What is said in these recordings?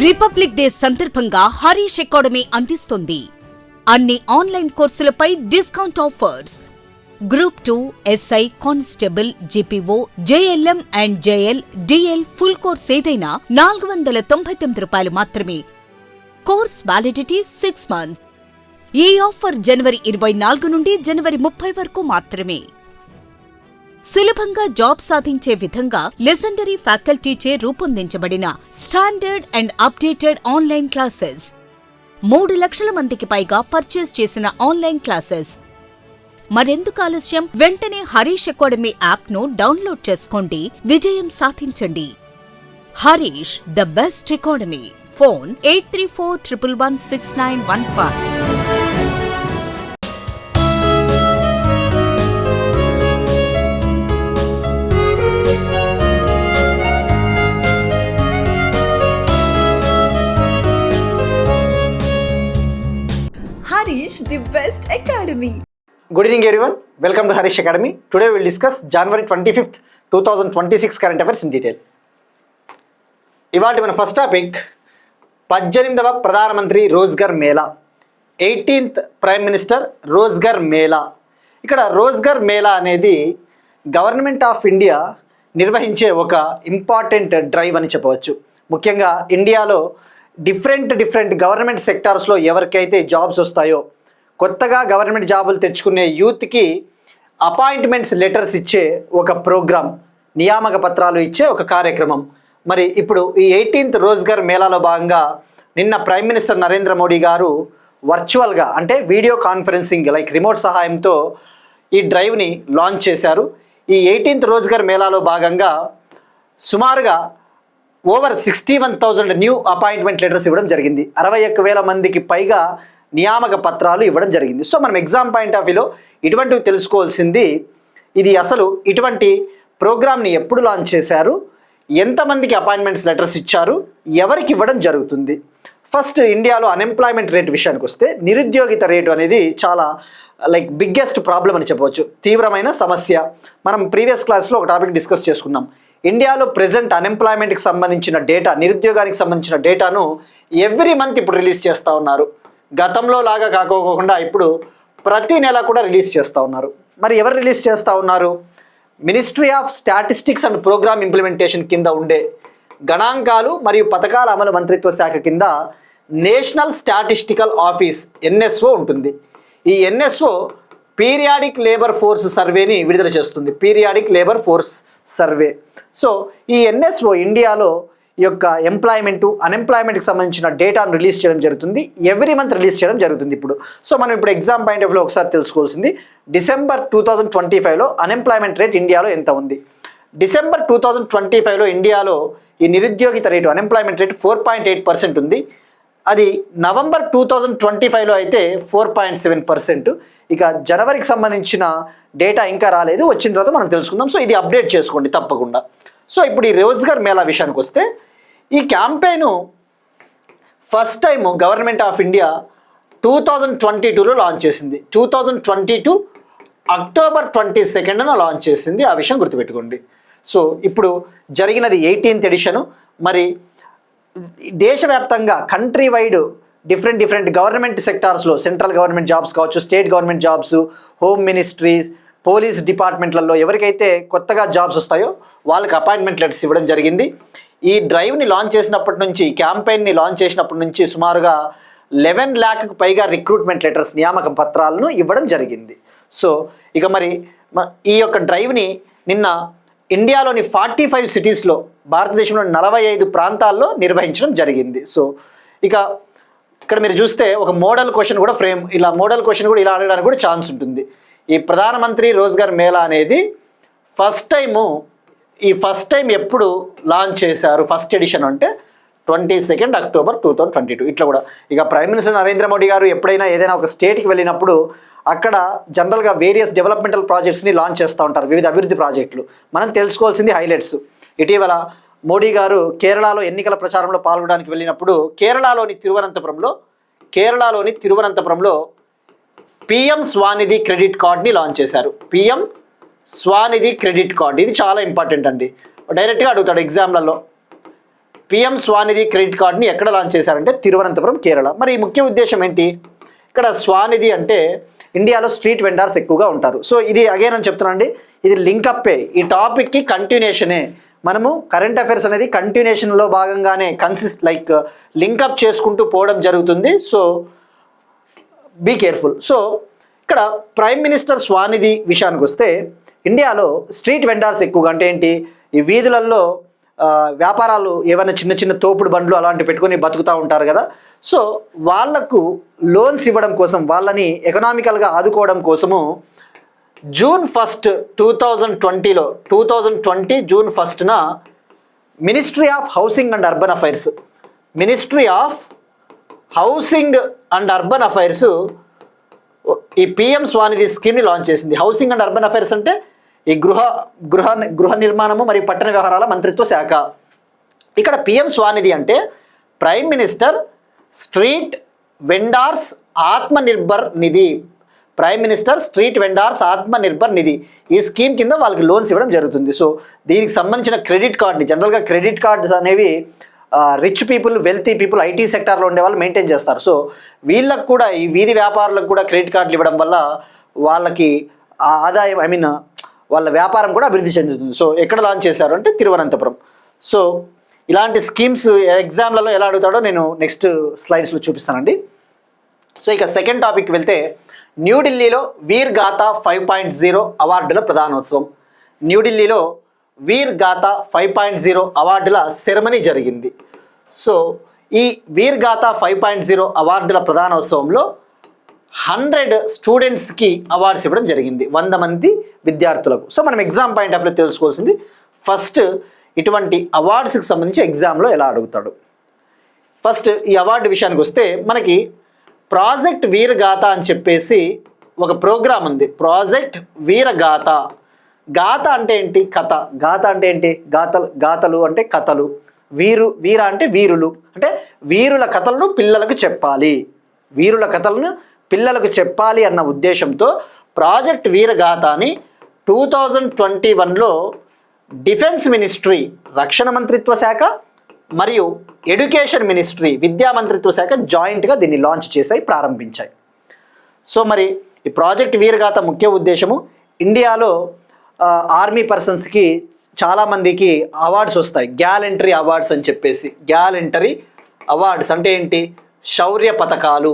Republic day సందర్భంగా Harish academy అందిస్తుంది అన్ని ఆన్లైన్ కోర్సులపై discount offers. Group 2, SI, constable, GPO, JLM అండ్ JL, DL ఫుల్ కోర్స్ ఏదైనా ₹499 మాత్రమే. Course validity 6 months. ఈ ఆఫర్ జనవరి 24 నుండి జనవరి 30 వరకు మాత్రమే. సులభంగా జాబ్ సాధించే విధంగా లెజెండరీ ఫ్యాకల్టీచే రూపొందించబడిన standard and updated online classes. 3 లక్షల మందికి పైగా పర్చేస్ చేసిన ఆన్లైన్ క్లాసెస్. మరెందుకు ఆలస్యం? వెంటనే హరీష్ అకాడమీ యాప్ను డౌన్లోడ్ చేసుకోండి, విజయం సాధించండి. Harish the best academy. Phone 8341116915. Harish, the best academy. Good evening everyone. Welcome to Harish Academy. Today we will discuss January 25th, 2026 current affairs in detail. ఇవాళ మన ఫస్ట్ టాపిక్ 18వ ప్రధానమంత్రి Rozgar Mela, 18th prime minister Rozgar Mela. ఇక్కడ రోజ్గర్ మేళా అనేది government of India నిర్వహించే ఒక important drive అని చెప్పవచ్చు. ముఖ్యంగా ఇండియాలో డిఫరెంట్ గవర్నమెంట్ సెక్టార్స్లో ఎవరికైతే జాబ్స్ వస్తాయో, కొత్తగా గవర్నమెంట్ జాబులు తెచ్చుకునే యూత్కి అపాయింట్మెంట్స్ లెటర్స్ ఇచ్చే ఒక ప్రోగ్రామ్, నియామక పత్రాలు ఇచ్చే ఒక కార్యక్రమం. మరి ఇప్పుడు ఈ 18th రోజ్గర్ మేళాలో భాగంగా నిన్న ప్రైమ్ మినిస్టర్ నరేంద్ర మోడీ గారు వర్చువల్గా అంటే వీడియో కాన్ఫరెన్సింగ్ లైక్ రిమోట్ సహాయంతో ఈ డ్రైవ్ని లాంచ్ చేశారు. ఈ 18th రోజ్గర్ మేళాలో భాగంగా సుమారుగా ఓవర్ 61,000 న్యూ అపాయింట్మెంట్ లెటర్స్ ఇవ్వడం జరిగింది. 61,000 మందికి పైగా నియామక పత్రాలు ఇవ్వడం జరిగింది. సో మనం ఎగ్జామ్ పాయింట్ ఆఫ్ వ్యూలో ఇటువంటివి తెలుసుకోవాల్సింది, ఇది అసలు ఇటువంటి ప్రోగ్రామ్ని ఎప్పుడు లాంచ్ చేశారు, ఎంతమందికి అపాయింట్మెంట్స్ లెటర్స్ ఇచ్చారు, ఎవరికి ఇవ్వడం జరుగుతుంది. ఫస్ట్ ఇండియాలో అన్ఎంప్లాయ్మెంట్ రేట్ విషయానికి వస్తే నిరుద్యోగిత రేటు అనేది చాలా లైక్ బిగ్గెస్ట్ ప్రాబ్లం అని చెప్పవచ్చు, తీవ్రమైన సమస్య. మనం ప్రీవియస్ క్లాస్లో ఒక టాపిక్ డిస్కస్ చేసుకున్నాం. ఇండియాలో ప్రెజెంట్ అన్ఎంప్లాయ్మెంట్కి సంబంధించిన డేటా, నిరుద్యోగానికి సంబంధించిన డేటాను ఎవ్రీ మంత్ ఇప్పుడు రిలీజ్ చేస్తూ ఉన్నారు. గతంలో లాగా కాకోకుండా ఇప్పుడు ప్రతి నెల కూడా రిలీజ్ చేస్తూ ఉన్నారు. మరి ఎవరు రిలీజ్ చేస్తూ ఉన్నారు? Ministry of statistics and programme implementation కింద ఉండే గణాంకాలు మరియు పథకాల అమలు మంత్రిత్వ శాఖ కింద నేషనల్ స్టాటిస్టికల్ ఆఫీస్ NSO ఉంటుంది. ఈ NSO పీరియాడిక్ లేబర్ ఫోర్స్ సర్వేని విడుదల చేస్తుంది, periodic labour force survey. So ఈ NSO ఇండియాలో ఈ యొక్క ఎంప్లాయ్మెంటు, అన్ఎంప్లాయ్మెంట్కి సంబంధించిన డేటాను రిలీజ్ చేయడం జరుగుతుంది, ఎవ్రీ మంత్ రిలీజ్ చేయడం జరుగుతుంది ఇప్పుడు. సో మనం ఇప్పుడు ఎగ్జామ్ పాయింట్ ఆఫ్ వ్యూలో ఒకసారి తెలుసుకోవాల్సింది, డిసెంబర్ 2025లో అన్ఎంప్లాయ్మెంట్ రేట్ ఇండియాలో ఎంత ఉంది. డిసెంబర్ 2025లో ఇండియాలో ఈ నిరుద్యోగిత రేటు, అన్ఎంప్లాయ్మెంట్ రేట్ 4.8% ఉంది. అది నవంబర్ 2025లో అయితే 4.7%. ఇక జనవరికి సంబంధించిన డేటా ఇంకా రాలేదు, వచ్చిన తర్వాత మనం తెలుసుకుందాం. సో ఇది అప్డేట్ చేసుకోండి తప్పకుండా. సో ఇప్పుడు ఈ రోజ్గర్ మేళా విషయానికి వస్తే, ఈ campaign first time government of India 2022లో లాంచ్ చేసింది. 2022 అక్టోబర్ 22న లాంచ్ చేసింది, ఆ విషయం గుర్తుపెట్టుకోండి. సో ఇప్పుడు జరిగినది 18th ఎడిషను. మరి దేశవ్యాప్తంగా కంట్రీ వైడ్ డిఫరెంట్ గవర్నమెంట్ సెక్టార్స్లో, సెంట్రల్ గవర్నమెంట్ జాబ్స్ కావచ్చు, state government jobs, home ministries, police డిపార్ట్మెంట్లలో ఎవరికైతే కొత్తగా జాబ్స్ వస్తాయో వాళ్ళకి అపాయింట్మెంట్ లెటర్స్ ఇవ్వడం జరిగింది. ఈ డ్రైవ్ని లాంచ్ చేసినప్పటి నుంచి, క్యాంపెయిన్ని లాంచ్ చేసినప్పటి నుంచి సుమారుగా 11 lakhకు పైగా రిక్రూట్మెంట్ లెటర్స్, నియామక పత్రాలను ఇవ్వడం జరిగింది. సో ఇక మరి ఈ యొక్క డ్రైవ్ని నిన్న ఇండియాలోని 45 సిటీస్లో, భారతదేశంలోని 45 ప్రాంతాల్లో నిర్వహించడం జరిగింది. సో ఇక ఇక్కడ మీరు చూస్తే ఒక మోడల్ క్వశ్చన్ కూడా మోడల్ క్వశ్చన్ కూడా ఇలా అడగడానికి కూడా ఛాన్స్ ఉంటుంది. ఈ ప్రధానమంత్రి రోజ్గర్ మేళా అనేది ఫస్ట్ టైం ఎప్పుడు లాంచ్ చేశారు, ఫస్ట్ ఎడిషన్ అంటే 22 అక్టోబర్ 2022. ఇట్లా కూడా ఇక ప్రైమ్ మినిస్టర్ నరేంద్ర మోడీ గారు ఎప్పుడైనా ఏదైనా ఒక స్టేట్కి వెళ్ళినప్పుడు అక్కడ జనరల్గా వేరియస్ డెవలప్మెంటల్ ప్రాజెక్ట్స్ని లాంచ్ చేస్తూ ఉంటారు, వివిధ అభివృద్ధి ప్రాజెక్టులు. మనం తెలుసుకోవాల్సింది హైలైట్స్. ఇటీవల మోడీ గారు కేరళలో ఎన్నికల ప్రచారంలో పాల్గొనడానికి వెళ్ళినప్పుడు కేరళలోని తిరువనంతపురంలో PM స్వానిధి క్రెడిట్ కార్డ్ని లాంచ్ చేశారు. PM స్వానిధి క్రెడిట్ కార్డ్, ఇది చాలా ఇంపార్టెంట్ అండి. డైరెక్ట్గా అడుగుతాడు ఎగ్జామ్లలో, పిఎం స్వానిధి క్రెడిట్ కార్డ్ని ఎక్కడ లాంచ్ చేశారంటే తిరువనంతపురం, కేరళ. మరి ఈ ముఖ్య ఉద్దేశం ఏంటి? ఇక్కడ స్వానిధి అంటే ఇండియాలో స్ట్రీట్ వెండర్స్ ఎక్కువగా ఉంటారు. సో ఇది అగైన్ అని చెప్తున్నానండి, ఇది లింకప్పే, ఈ టాపిక్కి కంటిన్యూషనే. మనము కరెంట్ అఫైర్స్ అనేది కంటిన్యూషన్లో భాగంగానే లింకప్ చేసుకుంటూ పోవడం జరుగుతుంది. So be careful. సో ఇక్కడ ప్రైమ్ మినిస్టర్ స్వానిధి విషయానికి వస్తే, ఇండియాలో స్ట్రీట్ వెండర్స్ ఎక్కువగా అంటే ఏంటి, ఈ వీధులలో వ్యాపారాలు ఏమైనా చిన్న చిన్న తోపుడు బండ్లు అలాంటివి పెట్టుకొని బతుకుతూ ఉంటారు కదా. సో వాళ్లకు లోన్స్ ఇవ్వడం కోసం, వాళ్ళని ఎకనామికల్గా ఆదుకోవడం కోసము జూన్ 1 2020 జూన్ 1న ministry of housing and urban affairs ఈ పిఎం స్వానిధి స్కీమ్ని లాంచ్ చేసింది. హౌసింగ్ అండ్ అర్బన్ అఫైర్స్ అంటే ఈ గృహ నిర్మాణము మరియు పట్టణ వ్యవహారాల మంత్రిత్వ శాఖ. ఇక్కడ పిఎం స్వానిధి అంటే prime minister street vendors Atmanirbhar Nidhi. ఈ స్కీమ్ కింద వాళ్ళకి లోన్స్ ఇవ్వడం జరుగుతుంది. సో దీనికి సంబంధించిన క్రెడిట్ కార్డ్ని, జనరల్గా క్రెడిట్ కార్డ్స్ అనేవి rich people, wealthy people, IT సెక్టార్లో ఉండే వాళ్ళు మెయింటైన్ చేస్తారు. సో వీళ్ళకు కూడా, ఈ వీధి వ్యాపారులకు కూడా క్రెడిట్ కార్డులు ఇవ్వడం వల్ల వాళ్ళకి ఆదాయం, వాళ్ళ వ్యాపారం కూడా అభివృద్ధి చెందుతుంది. సో ఎక్కడ లాంచ్ చేశారు అంటే తిరువనంతపురం. సో ఇలాంటి స్కీమ్స్ ఎగ్జామ్లలో ఎలా అడుగుతాడో నేను నెక్స్ట్ స్లైడ్స్లో చూపిస్తానండి. సో ఇక సెకండ్ టాపిక్ వెళ్తే, న్యూఢిల్లీలో వీర్ గాథా 5.0 అవార్డుల ప్రధానోత్సవం. న్యూఢిల్లీలో వీర్ గాథా 5.0 అవార్డుల సెరమనీ జరిగింది. సో ఈ వీర్ గాథా 5.0 అవార్డుల ప్రధానోత్సవంలో 100 స్టూడెంట్స్కి అవార్డ్స్ ఇవ్వడం జరిగింది, 100 మంది విద్యార్థులకు. సో మనం ఎగ్జామ్ పాయింట్ ఆఫ్ వ్యూ తెలుసుకోవాల్సింది, ఫస్ట్ ఇటువంటి అవార్డ్స్కి సంబంధించి ఎగ్జామ్లో ఎలా అడుగుతాడు. ఫస్ట్ ఈ అవార్డు విషయానికి వస్తే, మనకి ప్రాజెక్ట్ వీరగాథ అని చెప్పేసి ఒక ప్రోగ్రామ్ ఉంది. ప్రాజెక్ట్ వీరగాథ. గాథ అంటే ఏంటి? కథ. గాథ అంటే ఏంటి? గాథలు అంటే కథలు. వీర అంటే వీరులు, అంటే వీరుల కథలను పిల్లలకు చెప్పాలి అన్న ఉద్దేశంతో ప్రాజెక్ట్ వీరగాథని 2021లో డిఫెన్స్ మినిస్ట్రీ, రక్షణ మంత్రిత్వ శాఖ మరియు ఎడ్యుకేషన్ మినిస్ట్రీ, విద్యా మంత్రిత్వ శాఖ జాయింట్గా దీన్ని లాంచ్ చేశాయి, ప్రారంభించాయి. సో మరి ఈ ప్రాజెక్ట్ వీరగాథ ముఖ్య ఉద్దేశము, ఇండియాలో ఆర్మీ పర్సన్స్కి చాలామందికి అవార్డ్స్ వస్తాయి, గ్యాలంటరీ అవార్డ్స్ అని చెప్పేసి. గ్యాలంటరీ అవార్డ్స్ అంటే ఏంటి? శౌర్య పథకాలు.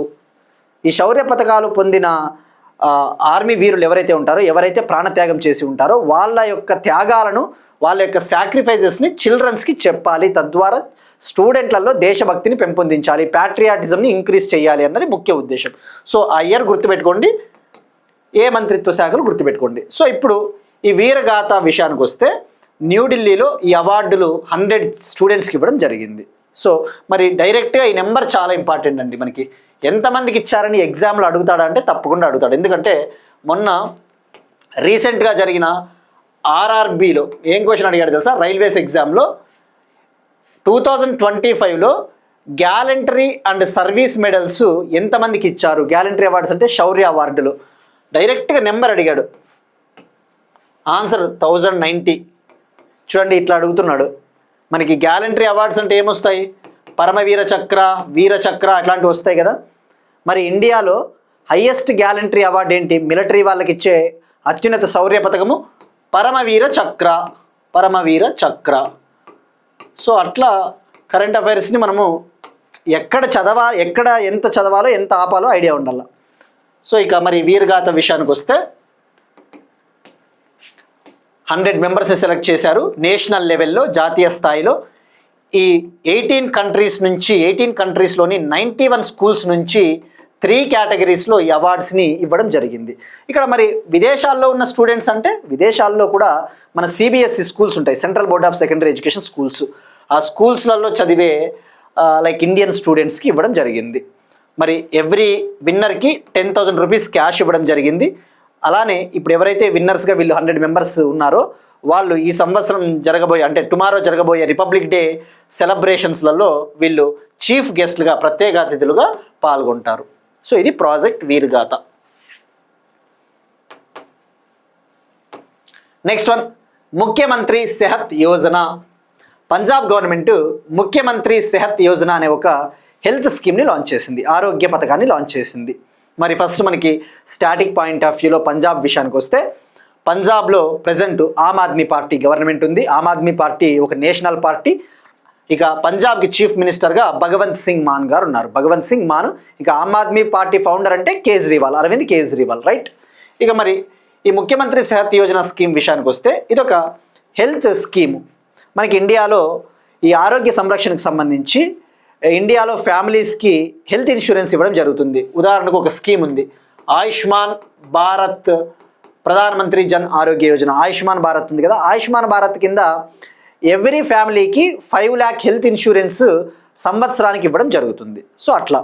ఈ శౌర్య పథకాలు పొందిన ఆర్మీ వీరులు ఎవరైతే ఉంటారో, ఎవరైతే ప్రాణత్యాగం చేసి ఉంటారో, వాళ్ళ యొక్క త్యాగాలను, వాళ్ళ యొక్క సాక్రిఫైజెస్ని చిల్డ్రన్స్కి చెప్పాలి. తద్వారా స్టూడెంట్లలో దేశభక్తిని పెంపొందించాలి, ప్యాట్రియాటిజంని ఇంక్రీజ్ చేయాలి అన్నది ముఖ్య ఉద్దేశం. సో ఆ ఇయర్ గుర్తుపెట్టుకోండి, ఏ మంత్రిత్వ శాఖలు గుర్తుపెట్టుకోండి. సో ఇప్పుడు ఈ వీరగాథ విషయానికి వస్తే, న్యూఢిల్లీలో ఈ అవార్డులు 100 స్టూడెంట్స్కి ఇవ్వడం జరిగింది. సో మరి డైరెక్ట్గా ఈ నెంబర్ చాలా ఇంపార్టెంట్ అండి. మనకి ఎంతమందికి ఇచ్చారని ఎగ్జామ్లో అడుగుతాడా అంటే తప్పకుండా అడుగుతాడు. ఎందుకంటే మొన్న రీసెంట్గా జరిగిన ఆర్ఆర్బిలో ఏం క్వశ్చన్ అడిగాడు తెలుసా? రైల్వేస్ ఎగ్జామ్లో 2025లో గ్యాలంటరీ అండ్ సర్వీస్ మెడల్స్ ఎంతమందికి ఇచ్చారు? గ్యాలంటరీ అవార్డ్స్ అంటే శౌర్య అవార్డులు. డైరెక్ట్గా నెంబర్ అడిగాడు, ఆన్సర్ 1090. చూడండి, ఇట్లా అడుగుతున్నాడు. మనకి గ్యాలంటరీ అవార్డ్స్ అంటే ఏమొస్తాయి? పరమవీర చక్ర, వీర చక్ర అట్లాంటివి వస్తాయి కదా. మరి ఇండియాలో హైయెస్ట్ గ్యాలంటరీ అవార్డు ఏంటి? మిలిటరీ వాళ్ళకి ఇచ్చే అత్యున్నత శౌర్య పథకము పరమవీర చక్ర. సో అట్లా కరెంట్ అఫైర్స్ని మనము ఎక్కడ ఎంత చదవాలో, ఎంత ఆపాలో ఐడియా ఉండాలి. సో ఇక మరి వీరగాథ విషయానికి వస్తే 100 మెంబర్స్ సెలెక్ట్ చేశారు నేషనల్ లెవెల్లో, జాతీయ స్థాయిలో. ఈ 18 కంట్రీస్లోని 91 స్కూల్స్ నుంచి 3 కేటగిరీస్లో ఈ అవార్డ్స్ని ఇవ్వడం జరిగింది. ఇక్కడ మరి విదేశాల్లో ఉన్న స్టూడెంట్స్ అంటే, విదేశాల్లో కూడా మన సిబిఎస్ఈ స్కూల్స్ ఉంటాయి, central board of secondary education schools. ఆ స్కూల్స్లలో చదివే ఇండియన్ స్టూడెంట్స్కి ఇవ్వడం జరిగింది. మరి ఎవ్రీ విన్నర్కి 10,000 రూపీస్ క్యాష్ ఇవ్వడం జరిగింది. అలానే ఇప్పుడు ఎవరైతే విన్నర్స్గా వీళ్ళు 100 మెంబర్స్ ఉన్నారో, వాళ్ళు ఈ సంవత్సరం అంటే టుమారో జరగబోయే రిపబ్లిక్ డే సెలబ్రేషన్స్లలో వీళ్ళు చీఫ్ గెస్ట్లుగా, ప్రత్యేక అతిథులుగా పాల్గొంటారు. సో ఇది ప్రాజెక్ట్ వీరగాథ. నెక్స్ట్ వన్, ముఖ్యమంత్రి సెహత్ యోజన. పంజాబ్ గవర్నమెంట్ ముఖ్యమంత్రి సెహత్ యోజన అనే ఒక హెల్త్ స్కీమ్ని లాంచ్ చేసింది, ఆరోగ్య పథకాన్ని లాంచ్ చేసింది. మరి ఫస్ట్ మనకి స్టాటిక్ పాయింట్ ఆఫ్ వ్యూలో పంజాబ్ విషయానికి వస్తే, పంజాబ్లో present Aam Aadmi party government ఉంది. ఆమ్ ఆద్మీ పార్టీ ఒక నేషనల్ పార్టీ. ఇక పంజాబ్కి చీఫ్ మినిస్టర్గా భగవంత్ సింగ్ మాన్ గారు ఉన్నారు. భగవంత్ సింగ్ మాన్. ఇక ఆమ్ ఆద్మీ పార్టీ ఫౌండర్ అంటే కేజ్రీవాల్, అరవింద్ కేజ్రీవాల్, రైట్. ఇక మరి ఈ ముఖ్యమంత్రి సెహత్ యోజన స్కీమ్ విషయానికి వస్తే, ఇదొక హెల్త్ స్కీము. మనకి ఇండియాలో ఈ ఆరోగ్య సంరక్షణకు సంబంధించి ఇండియాలో ఫ్యామిలీస్కి హెల్త్ ఇన్సూరెన్స్ ఇవ్వడం జరుగుతుంది. ఉదాహరణకు ఒక స్కీమ్ ఉంది, ఆయుష్మాన్ భారత్ ప్రధానమంత్రి జన్ ఆరోగ్య యోజన. ఆయుష్మాన్ భారత్ ఉంది కదా, ఆయుష్మాన్ భారత్ కింద ఎవ్రీ ఫ్యామిలీకి 5 lakh హెల్త్ ఇన్సూరెన్స్ సంవత్సరానికి ఇవ్వడం జరుగుతుంది. సో అట్లా,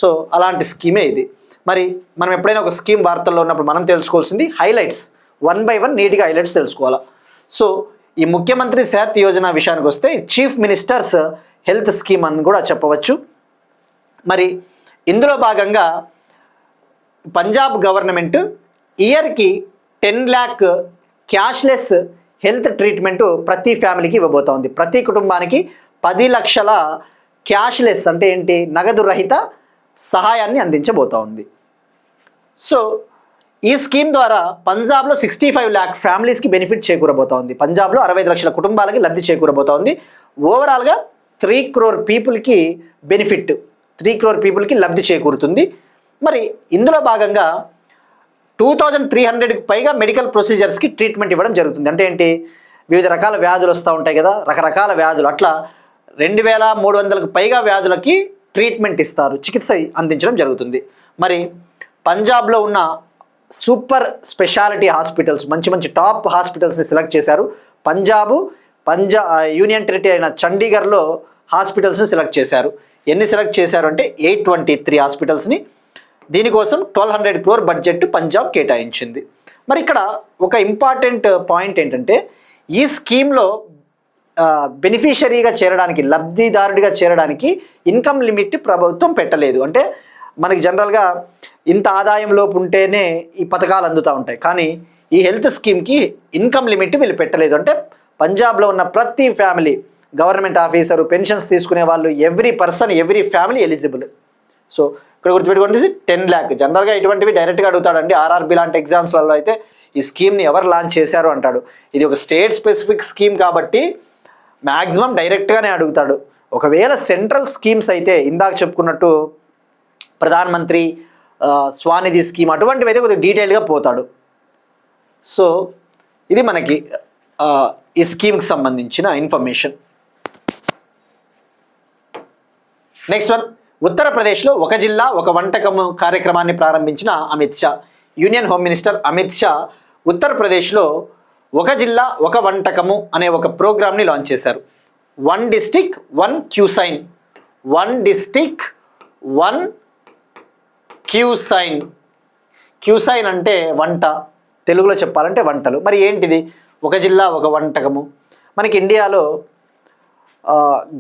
సో అలాంటి స్కీమే ఇది. మరి మనం ఎప్పుడైనా ఒక స్కీమ్ వార్తల్లో ఉన్నప్పుడు మనం తెలుసుకోవాల్సింది హైలైట్స్, 1 by 1 నీట్గా హైలైట్స్ తెలుసుకోవాలా. సో ఈ ముఖ్యమంత్రి సెహత్ యోజన విషయానికి వస్తే చీఫ్ మినిస్టర్స్ హెల్త్ స్కీమ్ అని కూడా చెప్పవచ్చు. మరి ఇందులో భాగంగా పంజాబ్ గవర్నమెంట్ ఇయర్కి 10 lakh క్యాష్లెస్ హెల్త్ ట్రీట్మెంట్ ప్రతి ఫ్యామిలీకి ఇవ్వబోతోంది. ప్రతి కుటుంబానికి 10 లక్షల క్యాష్లెస్ అంటే ఏంటి, నగదు రహిత సహాయాన్ని అందించబోతోంది. సో ఈ స్కీమ్ ద్వారా పంజాబ్లో 65 lakh ఫ్యామిలీస్కి బెనిఫిట్ చేకూరబోతోంది. పంజాబ్లో 65 లక్షల కుటుంబాలకి లబ్ధి చేకూరబోతోంది. ఓవరాల్గా 3 crore పీపుల్కి బెనిఫిట్, 3 crore పీపుల్కి లబ్ధి చేకూరుతుంది. మరి ఇందులో భాగంగా 2300కి పైగా మెడికల్ ప్రొసీజర్స్కి ట్రీట్మెంట్ ఇవ్వడం జరుగుతుంది. అంటే ఏంటి, వివిధ రకాల వ్యాధులు వస్తూ ఉంటాయి కదా, రకరకాల వ్యాధులు, అట్లా 2300కు పైగా వ్యాధులకి ట్రీట్మెంట్ ఇస్తారు, చికిత్స అందించడం జరుగుతుంది. మరి పంజాబ్లో ఉన్న సూపర్ స్పెషాలిటీ హాస్పిటల్స్, మంచి మంచి టాప్ హాస్పిటల్స్ని సెలెక్ట్ చేశారు. యూనియన్ టెరిటరీ అయిన చండీగఢ్లో హాస్పిటల్స్ని సెలెక్ట్ చేశారు. ఎన్ని సెలెక్ట్ చేశారు అంటే 823 హాస్పిటల్స్ని. దీనికోసం 1200 crore బడ్జెట్ పంజాబ్ కేటాయించింది. మరి ఇక్కడ ఒక ఇంపార్టెంట్ పాయింట్ ఏంటంటే, ఈ స్కీమ్లో బెనిఫిషరీగా చేరడానికి, లబ్ధిదారుడిగా చేరడానికి ఇన్కమ్ లిమిట్ ప్రభుత్వం పెట్టలేదు. అంటే మనకి జనరల్గా ఇంత ఆదాయంలోపు ఉంటేనే ఈ పథకాలు అందుతూ ఉంటాయి, కానీ ఈ హెల్త్ స్కీమ్కి ఇన్కమ్ లిమిట్ వీళ్ళు పెట్టలేదు. అంటే పంజాబ్లో ఉన్న ప్రతి ఫ్యామిలీ, గవర్నమెంట్ ఆఫీసరు, పెన్షన్స్ తీసుకునే వాళ్ళు, every person, every family eligible. So ఇక్కడ గుర్తుపెట్టుకోండి 10 lakh. జనరల్గా ఇటువంటివి డైరెక్ట్గా అడుగుతాడండి. ఆర్ఆర్బి లాంటి ఎగ్జామ్స్లలో అయితే ఈ స్కీమ్ని ఎవరు లాంచ్ చేశారు అంటాడు. ఇది ఒక స్టేట్ స్పెసిఫిక్ స్కీమ్ కాబట్టి మ్యాక్సిమం డైరెక్ట్గానే అడుగుతాడు. ఒకవేళ సెంట్రల్ స్కీమ్స్ అయితే ఇందాక చెప్పుకున్నట్టు ప్రధాన్ మంత్రి స్వానిధి స్కీమ్ అటువంటివి అయితే కొద్దిగా డీటెయిల్గా పోతాడు. సో ఇది మనకి ఈ స్కీమ్కి సంబంధించిన ఇన్ఫర్మేషన్. నెక్స్ట్ వన్, ఉత్తరప్రదేశ్లో ఒక జిల్లా ఒక వంటకము కార్యక్రమాన్ని ప్రారంభించిన Amit Shah. Union home minister Amit Shah ఉత్తరప్రదేశ్లో ఒక జిల్లా ఒక వంటకము అనే ఒక ప్రోగ్రామ్ని లాంచ్ చేశారు. 1 district 1 cuisine, 1 district 1 cuisine. క్యూసైన్ అంటే వంట, తెలుగులో చెప్పాలంటే వంటలు. మరి ఏంటిది ఒక జిల్లా ఒక వంటకము? మనకి ఇండియాలో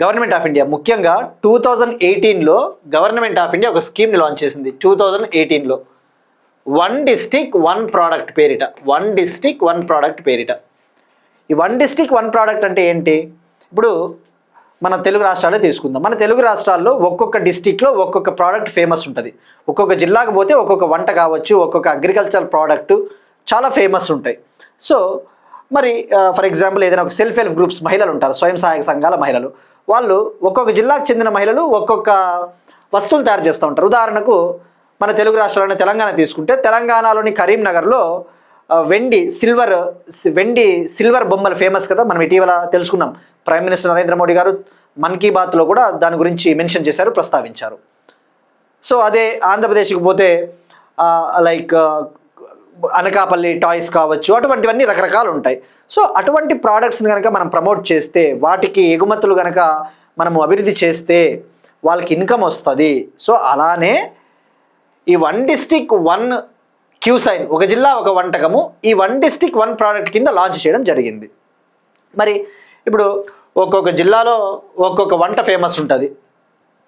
గవర్నమెంట్ ఆఫ్ ఇండియా ముఖ్యంగా 2018లో గవర్నమెంట్ ఆఫ్ ఇండియా ఒక స్కీమ్ని లాంచ్ చేసింది. 2018లో 1 district 1 product పేరిట, 1 district 1 product పేరిట. ఈ 1 district 1 product అంటే ఏంటి? ఇప్పుడు మన తెలుగు రాష్ట్రాలే తీసుకుందాం. మన తెలుగు రాష్ట్రాల్లో ఒక్కొక్క డిస్టిక్లో ఒక్కొక్క ప్రోడక్ట్ ఫేమస్ ఉంటుంది. ఒక్కొక్క జిల్లాకు పోతే ఒక్కొక్క వంట కావచ్చు, ఒక్కొక్క అగ్రికల్చర్ ప్రోడక్ట్ చాలా ఫేమస్ ఉంటాయి. సో మరి ఫర్ ఎగ్జాంపుల్ ఏదైనా ఒక సెల్ఫ్ హెల్ప్ గ్రూప్స్ మహిళలు ఉంటారు, స్వయం సహాయక సంఘాల మహిళలు, వాళ్ళు ఒక్కొక్క జిల్లాకు చెందిన మహిళలు ఒక్కొక్క వస్తువులు తయారు చేస్తూ ఉంటారు. ఉదాహరణకు మన తెలుగు రాష్ట్రాలను తెలంగాణ తీసుకుంటే, తెలంగాణలోని కరీంనగర్లో వెండి సిల్వర్ బొమ్మలు ఫేమస్ కదా. మనం ఇటీవల తెలుసుకున్నాం. ప్రైమ్ మినిస్టర్ నరేంద్ర మోడీ గారు మన్ కీ బాత్లో కూడా దాని గురించి మెన్షన్ చేశారు, ప్రస్తావించారు. సో అదే ఆంధ్రప్రదేశ్కి పోతే లైక్ అనకాపల్లి టాయ్స్ కావచ్చు, అటువంటివన్నీ రకరకాలు ఉంటాయి. సో అటువంటి ప్రోడక్ట్స్ని కనుక మనం ప్రమోట్ చేస్తే, వాటికి ఎగుమతులు కనుక మనము అభివృద్ధి చేస్తే వాళ్ళకి ఇన్కమ్ వస్తుంది. సో అలానే ఈ 1 district 1 cuisine, ఒక జిల్లా ఒక వంటకము, ఈ 1 district 1 product కింద లాంచ్ చేయడం జరిగింది. మరి ఇప్పుడు ఒక్కొక్క జిల్లాలో ఒక్కొక్క వంట ఫేమస్ ఉంటుంది.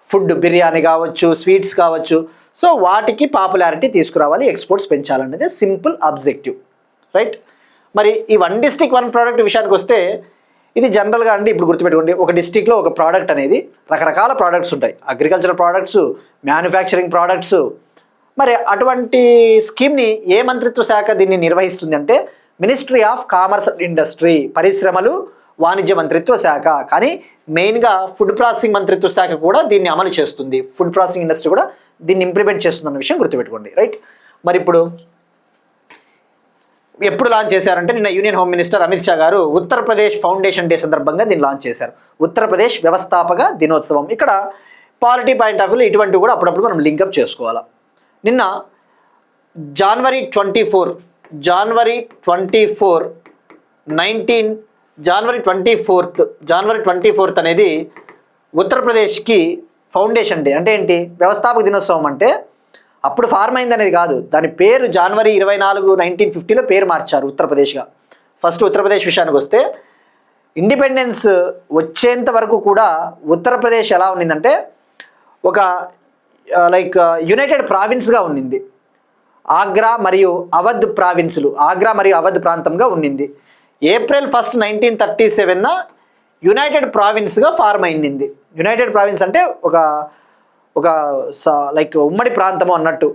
ఫుడ్, బిర్యానీ కావచ్చు, స్వీట్స్ కావచ్చు. సో వాటికి పాపులారిటీ తీసుకురావాలి, ఎక్స్పోర్ట్స్ పెంచాలనేది సింపుల్ అబ్జెక్టివ్, రైట్. మరి ఈ 1 district 1 product విషయానికి వస్తే ఇది జనరల్గా అండి ఇప్పుడు గుర్తుపెట్టుకోండి, ఒక డిస్టిక్లో ఒక ప్రోడక్ట్ అనేది రకరకాల ప్రోడక్ట్స్ ఉంటాయి, అగ్రికల్చరల్ ప్రోడక్ట్స్, మ్యానుఫ్యాక్చరింగ్ ప్రోడక్ట్స్. మరి అటువంటి స్కీమ్ని ఏ మంత్రిత్వ శాఖ దీన్ని నిర్వహిస్తుంది అంటే ministry of commerce and industry, పరిశ్రమలు వాణిజ్య మంత్రిత్వ శాఖ. కానీ మెయిన్గా ఫుడ్ ప్రాసెసింగ్ మంత్రిత్వ శాఖ కూడా దీన్ని అమలు చేస్తుంది, ఫుడ్ ప్రాసెసింగ్ ఇండస్ట్రీ కూడా దీన్ని ఇంప్లిమెంట్ చేస్తుంది అన్న విషయం గుర్తుపెట్టుకోండి, రైట్. మరి ఇప్పుడు ఎప్పుడు లాంచ్ చేశారంటే నిన్న union home minister Amit Shah గారు ఉత్తరప్రదేశ్ ఫౌండేషన్ డే సందర్భంగా దీన్ని లాంచ్ చేశారు, ఉత్తరప్రదేశ్ వ్యవస్థాపక దినోత్సవం. ఇక్కడ పాలిటీ పాయింట్ ఆఫ్ వ్యూలో ఇటువంటివి కూడా అప్పుడప్పుడు మనం లింకప్ చేసుకోవాలా. నిన్న జనవరి 24th అనేది ఉత్తరప్రదేశ్కి ఫౌండేషన్ డే. అంటే ఏంటి? వ్యవస్థాపక దినోత్సవం అంటే అప్పుడు ఫార్మ్ అయింది అనేది కాదు, దాని పేరు జనవరి 24, 1950లో పేరు మార్చారు ఉత్తరప్రదేశ్గా. ఫస్ట్ ఉత్తరప్రదేశ్ విషయానికి వస్తే ఇండిపెండెన్స్ వచ్చేంత వరకు కూడా ఉత్తరప్రదేశ్ ఎలా ఉన్నిందంటే ఒక లైక్ యునైటెడ్ ప్రావిన్స్గా ఉన్నింది. ఆగ్రా మరియు అవధ్ ప్రాంతంగా ఉన్నింది. ఏప్రిల్ 1, 1937 యునైటెడ్ ప్రావిన్స్గా ఫార్మ్ అయింది. యునైటెడ్ ప్రావిన్స్ అంటే ఒక లైక్ ఉమ్మడి ప్రాంతము అన్నట్టు.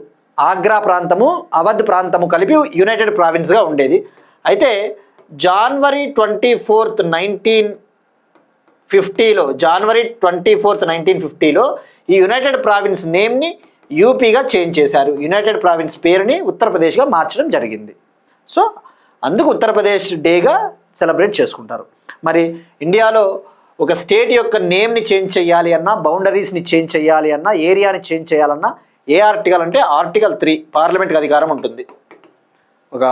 ఆగ్రా ప్రాంతము, అవధ్ ప్రాంతము కలిపి యునైటెడ్ ప్రావిన్స్గా ఉండేది. అయితే జనవరి 24, 1950లో ఈ యునైటెడ్ ప్రావిన్స్ నేమ్ని యూపీగా చేంజ్ చేశారు. యునైటెడ్ ప్రావిన్స్ పేరుని ఉత్తరప్రదేశ్గా మార్చడం జరిగింది. సో అందుకు ఉత్తరప్రదేశ్ డేగా సెలబ్రేట్ చేసుకుంటారు. మరి ఇండియాలో ఒక స్టేట్ యొక్క నేమ్ని చేంజ్ చేయాలి అన్నా, బౌండరీస్ని చేంజ్ చేయాలి అన్నా, ఏరియాని చేంజ్ చేయాలన్నా ఏ ఆర్టికల్ అంటే ఆర్టికల్ 3 పార్లమెంట్కి అధికారం ఉంటుంది. ఒక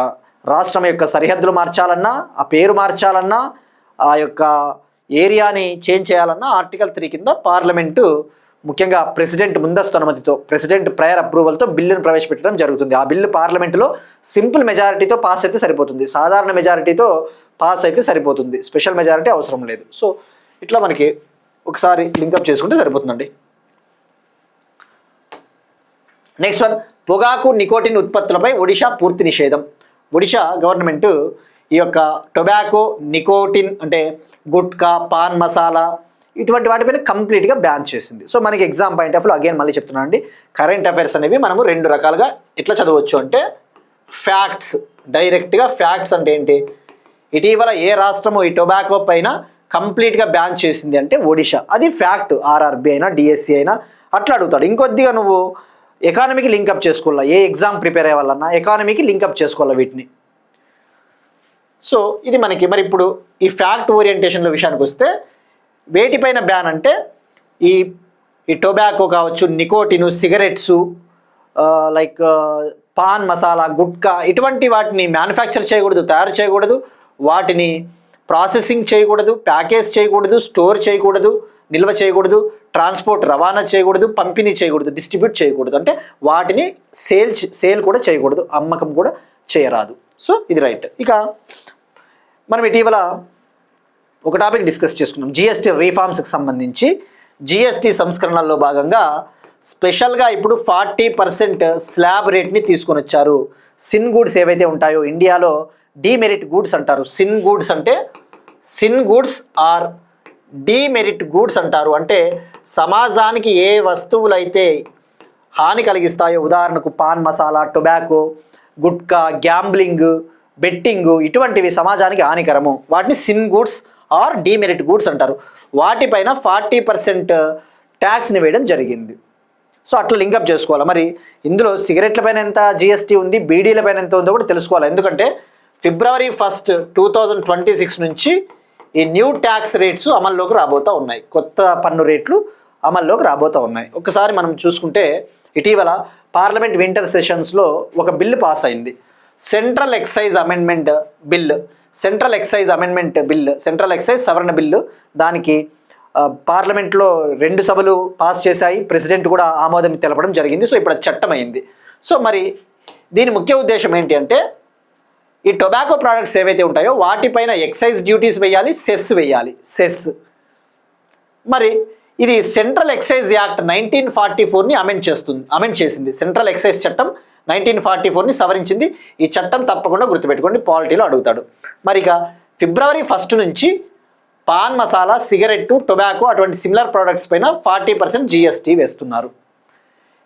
రాష్ట్రం యొక్క సరిహద్దులు మార్చాలన్నా, ఆ పేరు మార్చాలన్నా, ఆ యొక్క ఏరియాని చేంజ్ చేయాలన్నా ఆర్టికల్ 3 కింద పార్లమెంటు ముఖ్యంగా ప్రెసిడెంట్ ముందస్తు అనుమతితో, ప్రెసిడెంట్ ప్రయర్ అప్రూవల్తో బిల్లును ప్రవేశపెట్టడం జరుగుతుంది. ఆ బిల్లు పార్లమెంటులో సింపుల్ మెజారిటీతో పాస్ అయితే సరిపోతుంది, సాధారణ మెజారిటీతో పాస్ అయితే సరిపోతుంది, స్పెషల్ మెజారిటీ అవసరం లేదు. సో ఇట్లా మనకి ఒకసారి లింకప్ చేసుకుంటే సరిపోతుందండి. నెక్స్ట్ వన్, పొగాకు నికోటిన్ ఉత్పత్తులపై ఒడిషా పూర్తి నిషేధం. ఒడిషా గవర్నమెంట్ ఈ యొక్క టొబాకో, నికోటిన్ అంటే గుట్కా, పాన్ మసాలా ఇటువంటి వాటిపైన కంప్లీట్గా బ్యాన్ చేసింది. సో మనకి exam point of view again మళ్ళీ చెప్తున్నాను అండి, కరెంట్ అఫైర్స్ అనేవి మనము 2 రకాలుగా ఎట్లా చదవచ్చు అంటే ఫ్యాక్ట్స్, డైరెక్ట్గా ఫ్యాక్ట్స్ అంటే ఏంటి, ఇటీవల ఏ రాష్ట్రము ఈ టొబాకో పైన కంప్లీట్గా బ్యాన్ చేసింది అంటే ఒడిషా, అది ఫ్యాక్ట్. ఆర్ఆర్బి అయినా డిఎస్సి అయినా అట్లా అడుగుతాడు. ఇంకొద్దిగా నువ్వు ఎకానమీకి లింకప్ చేసుకోవాలా, ఏ ఎగ్జామ్ ప్రిపేర్ అయ్యేవాళ్ళన్నా ఎకానమీకి లింకప్ చేసుకోవాలా వీటిని. సో ఇది మనకి మరి ఇప్పుడు ఈ ఫ్యాక్ట్ ఓరియంటేషన్ల విషయానికి వస్తే వేటిపైన బ్యాన్ అంటే ఈ టొబాకో కావచ్చు, నికోటిను, సిగరెట్సు, లైక్ పాన్ మసాలా, గుట్కా ఇటువంటి వాటిని మ్యానుఫ్యాక్చర్ చేయకూడదు, తయారు చేయకూడదు, వాటిని ప్రాసెసింగ్ చేయకూడదు, ప్యాకేజ్ చేయకూడదు, స్టోర్ చేయకూడదు, నిల్వ చేయకూడదు, ట్రాన్స్పోర్ట్ రవాణా చేయకూడదు, పంపిణీ చేయకూడదు, డిస్ట్రిబ్యూట్ చేయకూడదు, అంటే వాటిని సేల్ కూడా చేయకూడదు, అమ్మకం కూడా చేయరాదు. సో ఇది రైట్. ఇక మనం ఇటీవల ఒక టాపిక్ డిస్కస్ చేసుకున్నాం, జిఎస్టీ రీఫార్మ్స్కి సంబంధించి. జిఎస్టీ సంస్కరణల్లో భాగంగా స్పెషల్గా ఇప్పుడు 40% స్లాబ్ రేట్ని తీసుకొని వచ్చారు. సిన్ గూడ్స్ ఏవైతే ఉంటాయో ఇండియాలో డీమెరిట్ గూడ్స్ అంటారు. సిన్ గూడ్స్ అంటే sin goods are demerit goods అంటారు. అంటే సమాజానికి ఏ వస్తువులు అయితే హాని కలిగిస్తాయో, ఉదాహరణకు pan masala, tobacco, gutka, gambling, betting ఇటువంటివి సమాజానికి హానికరము, వాటిని sin goods are demerit goods అంటారు. వాటిపైన 40% ట్యాక్స్ని వేయడం జరిగింది. సో అట్లా లింకప్ చేసుకోవాలి. మరి ఇందులో సిగరెట్ల పైన ఎంత జిఎస్టీ ఉంది, బీడీల పైన ఎంత ఉందో కూడా తెలుసుకోవాలి. ఎందుకంటే February 1, 2026 నుంచి ఈ న్యూ ట్యాక్స్ రేట్స్ అమల్లోకి రాబోతూ ఉన్నాయి, కొత్త పన్ను రేట్లు అమల్లోకి రాబోతూ ఉన్నాయి. ఒకసారి మనం చూసుకుంటే ఇటీవల పార్లమెంట్ వింటర్ సెషన్స్లో ఒక బిల్లు పాస్ అయింది, central excise amendment bill, central excise సవరణ బిల్లు. దానికి పార్లమెంట్లో 2 సభలు పాస్ చేశాయి, ప్రెసిడెంట్ కూడా ఆమోదం తెలపడం జరిగింది. సో ఇప్పుడు అది చట్టం అయింది. సో మరి దీని ముఖ్య ఉద్దేశం ఏంటి అంటే ఈ టొబాకో ప్రోడక్ట్స్ ఏవైతే ఉంటాయో వాటిపైన ఎక్సైజ్ డ్యూటీస్ వేయాలి, సెస్ వేయాలి, సెస్. మరి ఇది సెంట్రల్ ఎక్సైజ్ యాక్ట్ 1944ని అమెండ్ చేసింది. సెంట్రల్ ఎక్సైజ్ చట్టం 1944ని సవరించింది. ఈ చట్టం తప్పకుండా గుర్తుపెట్టుకోండి, పాలిటీలో అడుగుతాడు. మరి ఇక February 1 నుంచి పాన్ మసాలా, సిగరెట్టు, టొబాకో అటువంటి సిమిలర్ ప్రోడక్ట్స్ పైన 40% GST వేస్తున్నారు.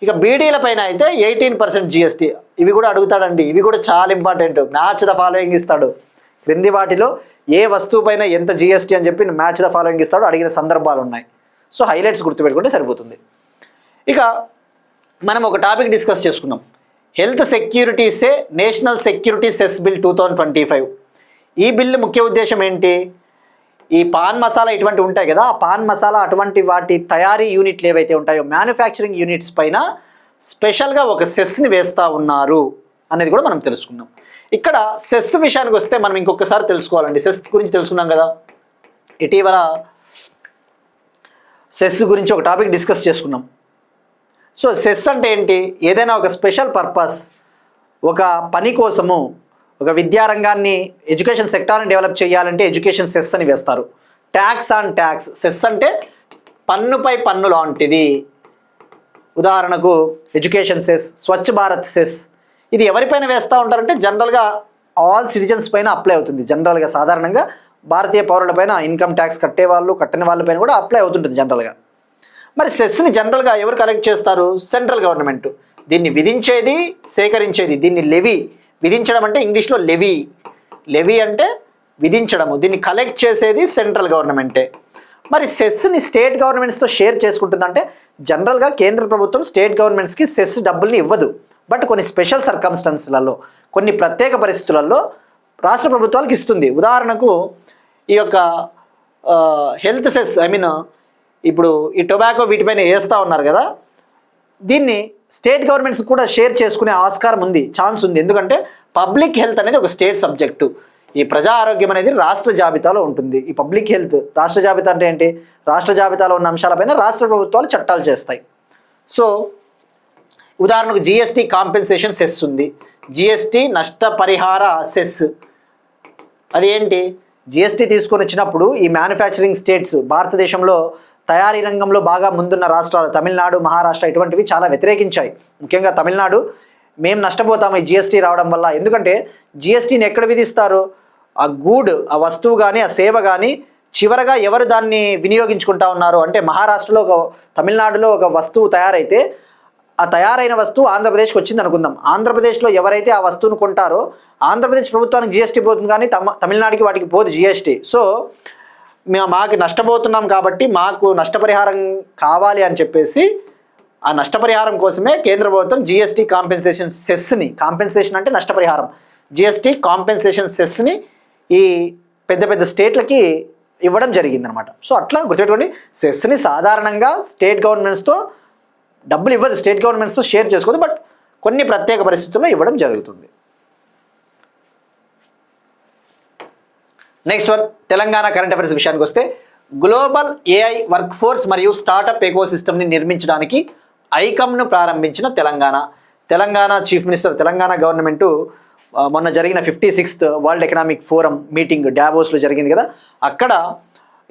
ఇక బీడీల పైన అయితే 18% GST. ఇవి కూడా అడుగుతాడండి, ఇవి కూడా చాలా ఇంపార్టెంట్. మ్యాచ్ ద ఫాలోయింగ్ ఇస్తాడు. క్రింది వాటిలో ఏ వస్తువు పైన ఎంత GST అని చెప్పి మ్యాచ్ ద ఫాలోయింగ్ ఇస్తాడు, అడిగిన సందర్భాలు ఉన్నాయి. సో హైలైట్స్ గుర్తుపెట్టుకుంటే సరిపోతుంది. ఇక మనం ఒక టాపిక్ డిస్కస్ చేసుకున్నాం. హెల్త్ సెక్యూరిటీసే నేషనల్ సెక్యూరిటీ సెస్ బిల్ 2025. ఈ బిల్లు ముఖ్య ఉద్దేశం ఏంటి? ఈ పాన్ మసాలా ఇటువంటి ఉంటాయి కదా, ఆ పాన్ మసాలా అటువంటి వాటి తయారీ యూనిట్లు ఏవైతే ఉంటాయో మ్యానుఫ్యాక్చరింగ్ యూనిట్స్ పైన స్పెషల్గా ఒక సెస్ని వేస్తూ ఉన్నారు అనేది కూడా మనం తెలుసుకున్నాం. ఇక్కడ సెస్ విషయానికి వస్తే మనం ఇంకొకసారి తెలుసుకోవాలండి. సెస్ గురించి తెలుసుకున్నాం కదా, ఇటీవల సెస్ గురించి ఒక టాపిక్ డిస్కస్ చేసుకున్నాం. సో సెస్ అంటే ఏంటి? ఏదైనా ఒక స్పెషల్ పర్పస్, ఒక పని కోసము ఒక విద్యారంగాన్ని, ఎడ్యుకేషన్ సెక్టార్ని డెవలప్ చేయాలంటే ఎడ్యుకేషన్ సెస్ అని వేస్తారు. ట్యాక్స్ ఆన్ ట్యాక్స్, సెస్ అంటే పన్నుపై పన్ను లాంటిది. ఉదాహరణకు education cess, Swachh Bharat cess. ఇది ఎవరిపైన వేస్తూ ఉంటారంటే జనరల్గా ఆల్ సిటిజన్స్ పైన అప్లై అవుతుంది. జనరల్గా సాధారణంగా భారతీయ పౌరులపైన, ఇన్కమ్ ట్యాక్స్ కట్టేవాళ్ళు, కట్టని వాళ్ళపైన కూడా అప్లై అవుతుంటుంది జనరల్గా. మరి సెస్ని జనరల్గా ఎవరు కలెక్ట్ చేస్తారు? Central government. దీన్ని విధించేది, సేకరించేది, దీన్ని లెవీ. విధించడం అంటే ఇంగ్లీష్లో లెవీ. లెవీ అంటే విధించడము. దీన్ని కలెక్ట్ చేసేది సెంట్రల్ గవర్నమెంటే. మరి సెస్ని స్టేట్ గవర్నమెంట్స్తో షేర్ చేసుకుంటుందంటే జనరల్గా కేంద్ర ప్రభుత్వం స్టేట్ గవర్నమెంట్స్కి సెస్ డబ్బుల్ని ఇవ్వదు. బట్ కొన్ని స్పెషల్ సర్కమ్స్టాన్స్లలో, కొన్ని ప్రత్యేక పరిస్థితులలో రాష్ట్ర ప్రభుత్వాలకు ఇస్తుంది. ఉదాహరణకు ఈ యొక్క హెల్త్ సెస్, ఇప్పుడు ఈ టొబాకో వీటిపైన వేస్తూ ఉన్నారు కదా, దీన్ని స్టేట్ గవర్నమెంట్స్ కూడా షేర్ చేసుకునే ఆస్కారం ఉంది, ఛాన్స్ ఉంది. ఎందుకంటే పబ్లిక్ హెల్త్ అనేది ఒక స్టేట్ సబ్జెక్టు. ఈ ప్రజా ఆరోగ్యం అనేది రాష్ట్ర జాబితాలో ఉంటుంది. ఈ పబ్లిక్ హెల్త్ రాష్ట్ర జాబితా అంటే ఏంటి? రాష్ట్ర జాబితాలో ఉన్న అంశాలపైన రాష్ట్ర ప్రభుత్వాలు చట్టాలు చేస్తాయి. సో ఉదాహరణకు GST కాంపెన్సేషన్ సెస్ ఉంది, GST నష్టపరిహార సెస్. అది ఏంటి? GST తీసుకొని వచ్చినప్పుడు ఈ మ్యానుఫ్యాక్చరింగ్ స్టేట్స్, భారతదేశంలో తయారీ రంగంలో బాగా ముందున్న రాష్ట్రాలు తమిళనాడు, మహారాష్ట్ర ఇటువంటివి చాలా వ్యతిరేకించాయి. ముఖ్యంగా తమిళనాడు, మేము నష్టపోతాము ఈ GST రావడం వల్ల. ఎందుకంటే GSTని ఎక్కడ విధిస్తారు? ఆ గూడ్, ఆ వస్తువు కానీ, ఆ సేవ కానీ చివరగా ఎవరు దాన్ని వినియోగించుకుంటా ఉన్నారు అంటే మహారాష్ట్రలో, తమిళనాడులో ఒక వస్తువు తయారైతే ఆ తయారైన వస్తువు ఆంధ్రప్రదేశ్కి వచ్చింది అనుకుందాం. ఆంధ్రప్రదేశ్లో ఎవరైతే ఆ వస్తువును కొంటారో ఆంధ్రప్రదేశ్ ప్రభుత్వానికి GST పోతుంది, కానీ తమిళనాడుకి వాటికి పోదు GST. సో మాకు నష్టపోతున్నాం కాబట్టి మాకు నష్టపరిహారం కావాలి అని చెప్పేసి ఆ నష్టపరిహారం కోసమే కేంద్ర ప్రభుత్వం GST కాంపెన్సేషన్ సెస్ని, కాంపెన్సేషన్ అంటే నష్టపరిహారం, GST కాంపెన్సేషన్ సెస్ని ఈ పెద్ద పెద్ద స్టేట్లకి ఇవ్వడం జరిగిందనమాట. సో అట్లా గుర్తుపెట్టుకోండి, సెస్ని సాధారణంగా స్టేట్ గవర్నమెంట్స్తో డబ్బులు ఇవ్వదు, స్టేట్ గవర్నమెంట్స్తో షేర్ చేసుకోదు, బట్ కొన్ని ప్రత్యేక పరిస్థితుల్లో ఇవ్వడం జరుగుతుంది. Next one, Telangana current affairs విషయానికి వస్తే గ్లోబల్ AI వర్క్ ఫోర్స్ మరియు స్టార్టప్ ఎకోసిస్టమ్ని నిర్మించడానికి ఐకమ్ను ప్రారంభించిన Telangana chief minister, Telangana government మొన్న జరిగిన 56th world economic forum meeting డావోస్లో జరిగింది కదా, అక్కడ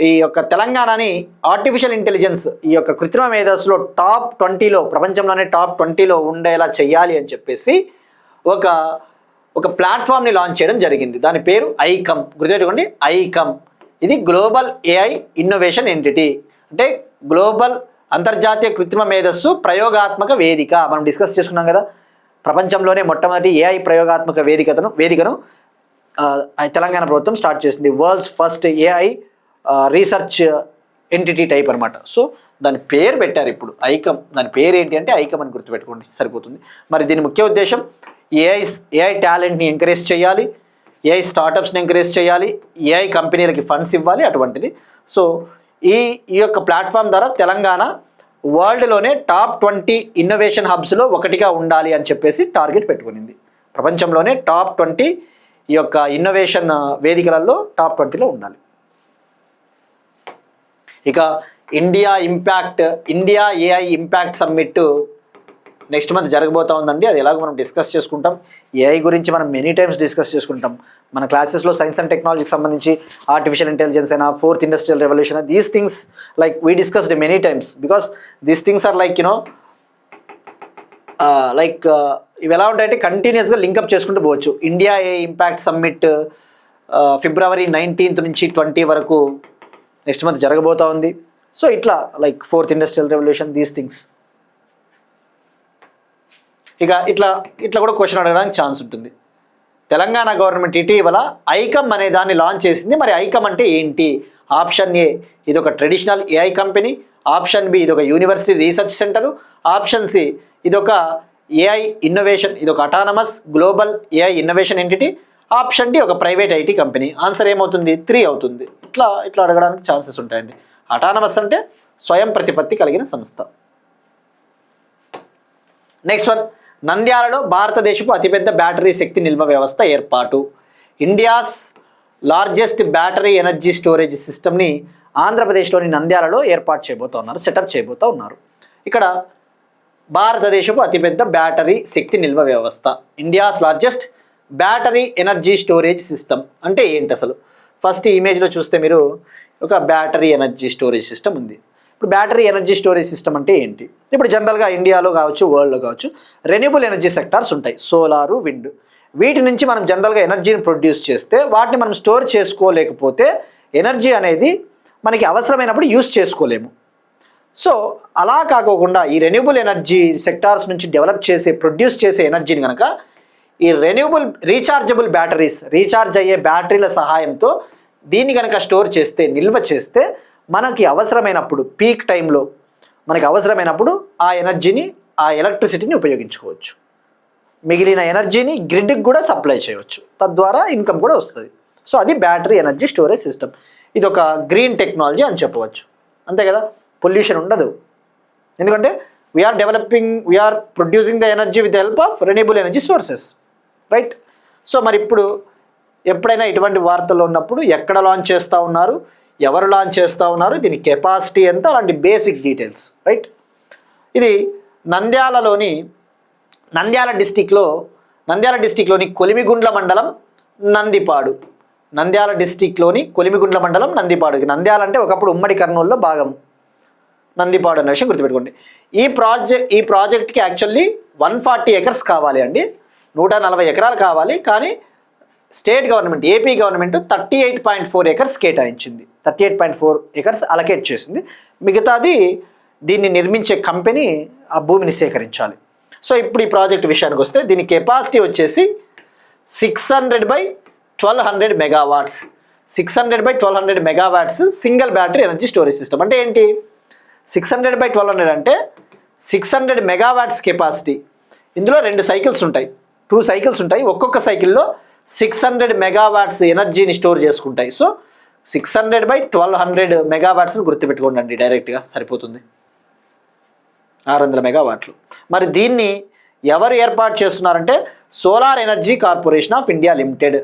ఈ యొక్క తెలంగాణని ఆర్టిఫిషియల్ ఇంటెలిజెన్స్, ఈ యొక్క కృత్రిమ మేధస్సులో టాప్ 20లో, ప్రపంచంలోనే టాప్ 20లో ఉండేలా చేయాలి అని చెప్పేసి ఒక ప్లాట్ఫామ్ని లాంచ్ చేయడం జరిగింది. దాని పేరు ఐకమ్. గుర్తుపెట్టుకోండి, ఐకమ్. ఇది గ్లోబల్ AI ఇన్నోవేషన్ ఎంటిటీ, అంటే గ్లోబల్ అంతర్జాతీయ కృత్రిమ మేధస్సు ప్రయోగాత్మక వేదిక. మనం డిస్కస్ చేసుకున్నాం కదా, ప్రపంచంలోనే మొట్టమొదటి AI ప్రయోగాత్మక వేదికను తెలంగాణ ప్రభుత్వం స్టార్ట్ చేసింది. World's first AI research entity type అనమాట. సో దాని పేరు పెట్టారు ఇప్పుడు ఐకమ్. దాని పేరు ఏంటి అంటే ఐకమ్ అని గుర్తుపెట్టుకోండి, సరిపోతుంది. మరి దీని ముఖ్య ఉద్దేశం AI టాలెంట్ని ఎంకరేజ్ చేయాలి, AI స్టార్టప్స్ని ఎంకరేజ్ చేయాలి, AI కంపెనీలకి ఫండ్స్ ఇవ్వాలి, అటువంటిది. సో ఈ యొక్క ప్లాట్ఫామ్ ద్వారా తెలంగాణ వరల్డ్లోనే టాప్ 20 ఇన్నోవేషన్ హబ్స్లో ఒకటిగా ఉండాలి అని చెప్పేసి టార్గెట్ పెట్టుకునింది. ప్రపంచంలోనే టాప్ 20 ఈ యొక్క ఇన్నోవేషన్ వేదికలలో టాప్ 20లో ఉండాలి. ఇక India AI impact summit next month జరగబోతా ఉందండి. అది ఎలాగో మనం డిస్కస్ చేసుకుంటాం. AI గురించి మనం మెనీ టైమ్స్ డిస్కస్ చేసుకుంటాం. మన క్లాసెస్లో సైన్స్ అండ్ టెక్నాలజీకి సంబంధించి ఆర్టిఫిషియల్ ఇంటెలిజెన్స్ అయినా, 4th industrial revolution, these things like we discussed many times, because these things are like ఇవి ఎలా ఉంటాయంటే కంటిన్యూస్గా లింకప్ చేసుకుంటూ పోవచ్చు. India AI impact summit February 19th నుంచి 20 వరకు నెక్స్ట్ మంత్ జరగబోతూ ఉంది. సో ఇట్లా like 4th industrial revolution, these things. ఇక ఇట్లా కూడా క్వశ్చన్ అడగడానికి ఛాన్స్ ఉంటుంది. తెలంగాణ గవర్నమెంట్ ఇటీవల ఐకమ్ అనే దాన్ని లాంచ్ చేసింది. మరి ఐకమ్ అంటే ఏంటి? ఆప్షన్ ఏ, ఇది ఒక traditional AI company. Option B, ఇది ఒక university research centre. Option C, ఇది ఒక ఏఐ ఇన్నోవేషన్, ఇది ఒక autonomous global AI innovation entity. Option D, ఒక ప్రైవేట్ ఐటీ కంపెనీ. ఆన్సర్ ఏమవుతుంది? 3 అవుతుంది. ఇట్లా అడగడానికి ఛాన్సెస్ ఉంటాయండి. అటానమస్ అంటే స్వయం ప్రతిపత్తి కలిగిన సంస్థ. నెక్స్ట్ వన్, నంద్యాలలో భారతదేశపు అతిపెద్ద బ్యాటరీ శక్తి నిల్వ వ్యవస్థ ఏర్పాటు. India's largest battery energy storage సిస్టమ్ని ఆంధ్రప్రదేశ్లోని నంద్యాలలో ఏర్పాటు చేయబోతున్నారు, సెటప్ చేయబోతూ ఉన్నారు. ఇక్కడ భారతదేశపు అతిపెద్ద బ్యాటరీ శక్తి నిల్వ వ్యవస్థ, India's largest battery energy storage system అంటే ఏంటి అసలు? ఫస్ట్ ఈ ఇమేజ్లో చూస్తే మీరు ఒక బ్యాటరీ ఎనర్జీ స్టోరేజ్ సిస్టమ్ ఉంది. ఇప్పుడు బ్యాటరీ ఎనర్జీ స్టోరేజ్ సిస్టమ్ అంటే ఏంటి? ఇప్పుడు జనరల్గా ఇండియాలో కావచ్చు, వరల్డ్లో కావచ్చు, రెన్యూబుల్ ఎనర్జీ సెక్టార్స్ ఉంటాయి, సోలారు, విండ్. వీటి నుంచి మనం జనరల్గా ఎనర్జీని ప్రొడ్యూస్ చేస్తే వాటిని మనం స్టోర్ చేసుకోలేకపోతే ఎనర్జీ అనేది మనకి అవసరమైనప్పుడు యూస్ చేసుకోలేము. సో అలా కాకోకుండా ఈ రెన్యూబుల్ ఎనర్జీ సెక్టార్స్ నుంచి డెవలప్ చేసే, ప్రొడ్యూస్ చేసే ఎనర్జీని కనుక ఈ రెన్యూబుల్ రీఛార్జబుల్ బ్యాటరీస్, రీఛార్జ్ అయ్యే బ్యాటరీల సహాయంతో దీన్ని కనుక స్టోర్ చేస్తే, నిల్వ చేస్తే మనకి అవసరమైనప్పుడు, పీక్ టైంలో మనకి అవసరమైనప్పుడు ఆ ఎనర్జీని, ఆ ఎలక్ట్రిసిటీని ఉపయోగించుకోవచ్చు. మిగిలిన ఎనర్జీని గ్రిడ్కి కూడా సప్లై చేయవచ్చు, తద్వారా ఇన్కమ్ కూడా వస్తుంది. సో అది బ్యాటరీ ఎనర్జీ స్టోరేజ్ సిస్టమ్. ఇది ఒక గ్రీన్ టెక్నాలజీ అని చెప్పవచ్చు, అంతే కదా. పొల్యూషన్ ఉండదు, ఎందుకంటే we are producing the energy with the help of renewable energy sources, right. So మరి ఇప్పుడు ఎప్పుడైనా ఇటువంటి వార్తలు ఉన్నప్పుడు ఎక్కడ లాంచ్ చేస్తూ ఉన్నారు, ఎవరు లాంచ్ చేస్తూ ఉన్నారు, దీని కెపాసిటీ ఎంత, అలాంటి బేసిక్ డీటెయిల్స్, రైట్. ఇది నంద్యాల డిస్టిక్లోని కొలిమిగుండ్ల మండలం నందిపాడు. నంద్యాల డిస్టిక్లోని కొలిమిగుండ్ల మండలం నందిపాడు. నంద్యాల అంటే ఒకప్పుడు ఉమ్మడి కర్నూలులో భాగం, నందిపాడు అనే విషయం గుర్తుపెట్టుకోండి. ఈ ప్రాజెక్ట్కి యాక్చువల్లీ 140 ఎకర్స్ కావాలి అండి, 140 ఎకరాలు కావాలి. కానీ state government, AP government 38.4 acres కేటాయించింది, 38.4 ఎకర్స్ అలకేట్ చేసింది. మిగతాది దీన్ని నిర్మించే కంపెనీ ఆ భూమిని సేకరించాలి. సో ఇప్పుడు ఈ ప్రాజెక్ట్ విషయానికి వస్తే దీని కెపాసిటీ వచ్చేసి 600/1200 megawatts. 600/1200 megawatts single battery energy storage system. అంటే ఏంటి? 600/1200 అంటే 600 మెగావాట్స్ కెపాసిటీ. ఇందులో 2 సైకిల్స్ ఉంటాయి, 2 సైకిల్స్ ఉంటాయి. ఒక్కొక్క సైకిల్లో 600 మెగావాట్స్ ఎనర్జీని స్టోర్ చేసుకుంటాయి. సో 600/1200 మెగావాట్స్ని గుర్తుపెట్టుకోండి అండి, డైరెక్ట్గా సరిపోతుంది, 600 మెగావాట్లు. మరి దీన్ని ఎవరు ఏర్పాటు చేస్తున్నారంటే solar energy corporation of India limited,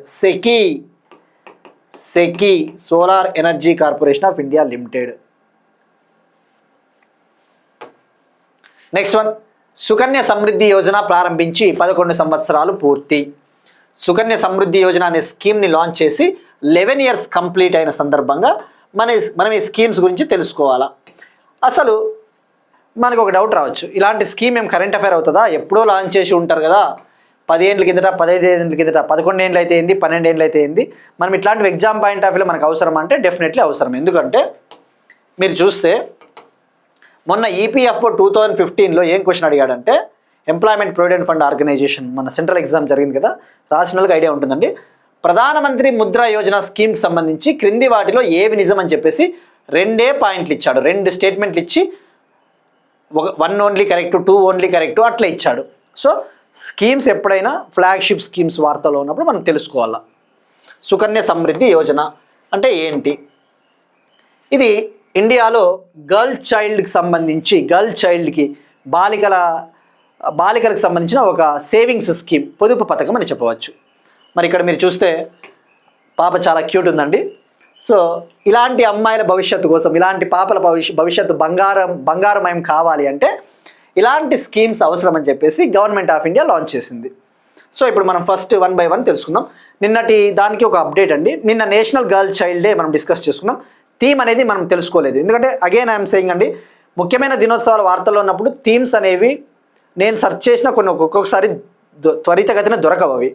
SECI solar energy corporation of India limited. Next one, Sukanya Samriddhi Yojana ప్రారంభించి 11 సంవత్సరాలు పూర్తి. సుకన్య సమృద్ధి యోజన అనే స్కీమ్ని లాంచ్ చేసి 11 ఇయర్స్ కంప్లీట్ అయిన సందర్భంగా మనం ఈ స్కీమ్స్ గురించి తెలుసుకోవాలా. అసలు మనకు ఒక డౌట్ రావచ్చు, ఇలాంటి స్కీమ్ ఏం కరెంట్ అఫైర్ అవుతుందా? ఎప్పుడో లాంచ్ చేసి ఉంటారు కదా, 10 ఏళ్ళ కిందట, 15 ఏళ్ళ కిందట, 11 ఏళ్ళు అయితే ఏంది, 12 ఏళ్ళు అయితే ఏంది. మనం ఇట్లాంటివి ఎగ్జామ్ పాయింట్ ఆఫ్ వ్యూలో మనకు అవసరం అంటే డెఫినెట్లీ అవసరం. ఎందుకంటే మీరు చూస్తే మొన్న ఈపీఎఫ్ఓ 2015లో ఏం క్వశ్చన్ అడిగాడంటే, ఎంప్లాయ్మెంట్ ప్రొవిడెంట్ ఫండ్ ఆర్గనైజేషన్, మన సెంట్రల్ ఎగ్జామ్ జరిగింది కదా, రాసిన వాళ్ళకి ఐడియా ఉంటుందండి. ప్రధానమంత్రి ముద్రా యోజన స్కీమ్కి సంబంధించి క్రింది వాటిలో ఏవి నిజం అని చెప్పేసి 2 పాయింట్లు ఇచ్చాడు, 2 స్టేట్మెంట్లు ఇచ్చి 1 ఓన్లీ కరెక్ట్, 2 ఓన్లీ కరెక్ట్ అట్లా ఇచ్చాడు. సో స్కీమ్స్ ఎప్పుడైనా ఫ్లాగ్షిప్ స్కీమ్స్ వార్తలో ఉన్నప్పుడు మనం తెలుసుకోవాలా. సుకన్య సమృద్ధి యోజన అంటే ఏంటి? ఇది ఇండియాలో గర్ల్ చైల్డ్కి బాలికలకు సంబంధించిన ఒక సేవింగ్స్ స్కీమ్, పొదుపు పథకం అని చెప్పవచ్చు. మరి ఇక్కడ మీరు చూస్తే పాప చాలా క్యూట్ ఉందండి. సో ఇలాంటి అమ్మాయిల భవిష్యత్తు కోసం, ఇలాంటి పాపల భవిష్యత్తు బంగారమయం కావాలి అంటే ఇలాంటి స్కీమ్స్ అవసరం అని చెప్పేసి గవర్నమెంట్ ఆఫ్ ఇండియా లాంచ్ చేసింది. సో ఇప్పుడు మనం ఫస్ట్ 1 by 1 తెలుసుకుందాం. నిన్నటి దానికి ఒక అప్డేట్ అండి, నిన్న నేషనల్ గర్ల్ చైల్డ్ డే మనం డిస్కస్ చేసుకున్నాం. థీమ్ అనేది మనం తెలుసుకోలేదు, ఎందుకంటే అగైన్ ఐఎమ్ సేయింగ్ అండి, ముఖ్యమైన దినోత్సవాల వార్తల్లో ఉన్నప్పుడు థీమ్స్ అనేవి నేను సెర్చ్ చేసిన ఒక్కొక్కసారి త్వరితగతిన దొరకవు అవి.